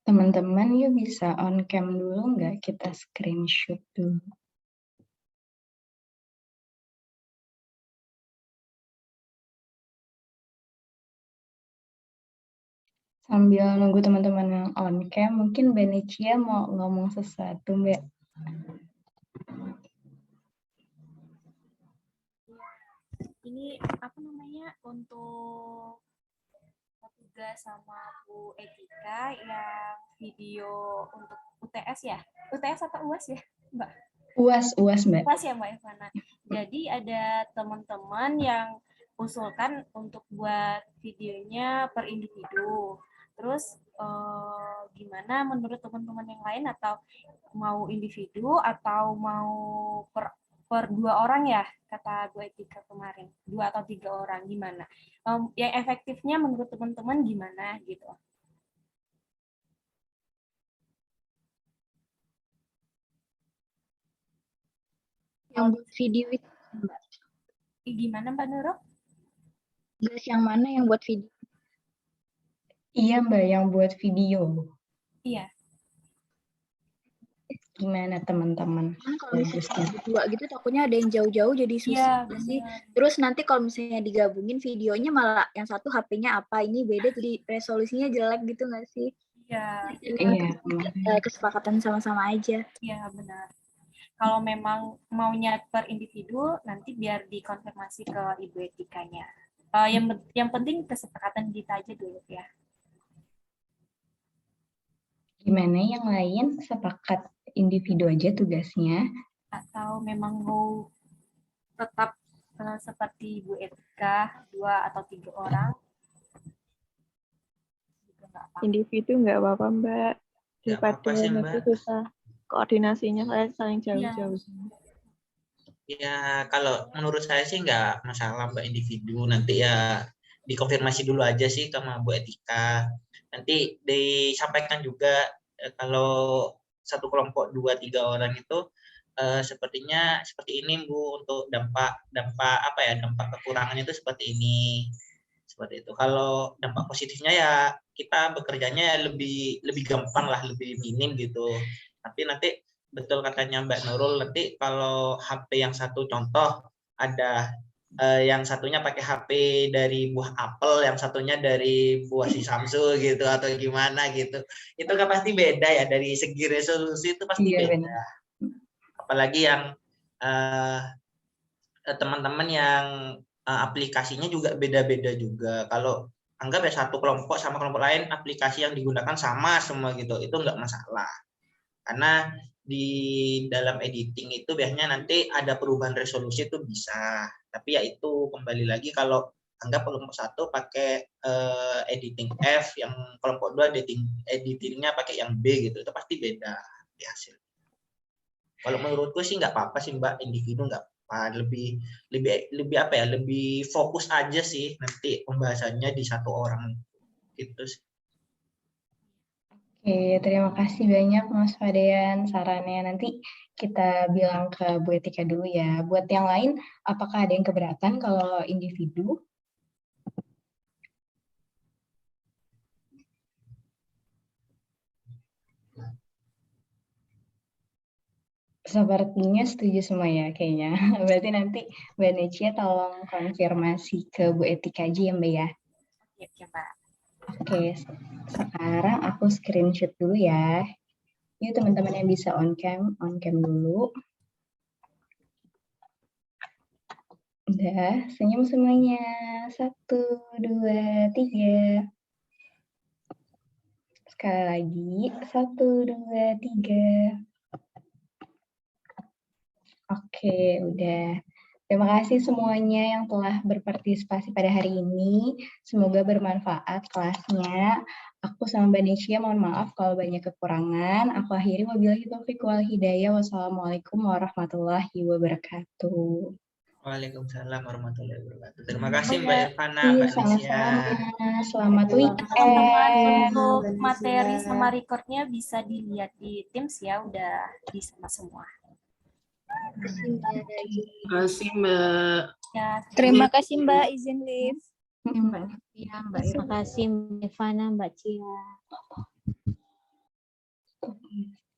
Teman-teman, yuk bisa on cam dulu nggak? Kita screenshot dulu. Sambil nunggu teman-teman yang on cam, mungkin Mbak Nicia mau ngomong sesuatu, Mbak. Ini apa namanya untuk tugas sama Bu Etika yang video untuk UTS ya? UTS atau UAS ya, Mbak? UAS, Mbak. UAS ya, Mbak Ivana. Jadi ada teman-teman yang usulkan untuk buat videonya per individu. Terus gimana menurut teman-teman yang lain, atau mau individu atau mau per 2 orang ya, kata Bu Etika kemarin, 2 atau 3 orang, gimana? Yang efektifnya menurut teman-teman gimana gitu? Yang buat video itu, Mbak. Gimana Mbak Nurul? Guys, yang mana yang buat video? Iya, Mbak, yang buat video. Iya. Gimana teman-teman? Kan kalau misalnya berdua gitu takutnya ada yang jauh-jauh jadi susah sih. Terus nanti kalau misalnya digabungin videonya malah yang satu HP-nya apa, ini beda jadi resolusinya jelek gitu nggak sih? Iya. Kesepakatan sama-sama aja. Iya, benar. Kalau memang maunya per individu, nanti biar dikonfirmasi ke Ibu Etikanya. Yang penting kesepakatan kita aja dulu ya. Gimana yang lain sepakat individu aja tugasnya? Atau memang mau tetap seperti Bu Etika, 2 atau 3 orang? Individu nggak apa-apa, Mbak. Daripada nanti susah koordinasinya, saling jauh-jauh. Ya, kalau menurut saya sih nggak masalah Mbak, individu. Nanti ya dikonfirmasi dulu aja sih sama Bu Etika. Nanti disampaikan juga kalau satu kelompok 2-3 orang itu sepertinya seperti ini Bu, untuk dampak apa ya, dampak kekurangannya itu seperti ini. Seperti itu. Kalau dampak positifnya ya kita bekerjanya lebih gampang lah, lebih minim gitu. Tapi nanti betul katanya Mbak Nurul, nanti kalau HP yang satu contoh ada yang satunya pakai HP dari buah apel, yang satunya dari buah si Samsung gitu atau gimana gitu. Itu kan pasti beda ya, dari segi resolusi itu pasti Iya, beda. benar. Apalagi yang teman-teman yang aplikasinya juga beda-beda juga. Kalau anggap ya satu kelompok sama kelompok lain aplikasi yang digunakan sama semua gitu, itu nggak masalah. Karena di dalam editing itu biasanya nanti ada perubahan resolusi itu bisa. Tapi ya itu kembali lagi kalau anggap kelompok satu pakai editing F, yang kelompok dua editingnya pakai yang B gitu, itu pasti beda di hasil. Kalau menurutku sih nggak apa-apa sih Mbak, individu nggak apa, lebih apa ya, lebih fokus aja sih nanti pembahasannya di satu orang gitu sih. Oke, terima kasih banyak Mas Fadean sarannya. Nanti kita bilang ke Bu Etika dulu ya. Buat yang lain, apakah ada yang keberatan kalau individu? Sepertinya setuju semua ya kayaknya. Berarti nanti Mbak Necia tolong konfirmasi ke Bu Etika aja ya Mbak ya. Oke, Mbak. Oke, sekarang aku screenshot dulu ya. Yuk teman-teman yang bisa on cam dulu. Udah, senyum semuanya. 1, 2, 3. Sekali lagi, 1, 2, 3. Oke, udah. Terima kasih semuanya yang telah berpartisipasi pada hari ini. Semoga bermanfaat kelasnya. Aku sama Mbak Necia mohon maaf kalau banyak kekurangan. Aku akhiri, wabillahi taufiq wal hidayah. Wassalamualaikum warahmatullahi wabarakatuh. Waalaikumsalam warahmatullahi wabarakatuh. Terima kasih Mbak Irfana, Mbak Necia. Sama-sama. Selamat weekend. Teman-teman, untuk materi sama recordnya bisa dilihat di Teams ya, udah bisa semua. Terima kasih Mbak. Ya, Terima kasih Mbak, izin live. Mbak Cia, Mbak Terima kasih Mbak Ivana, Mbak Cia.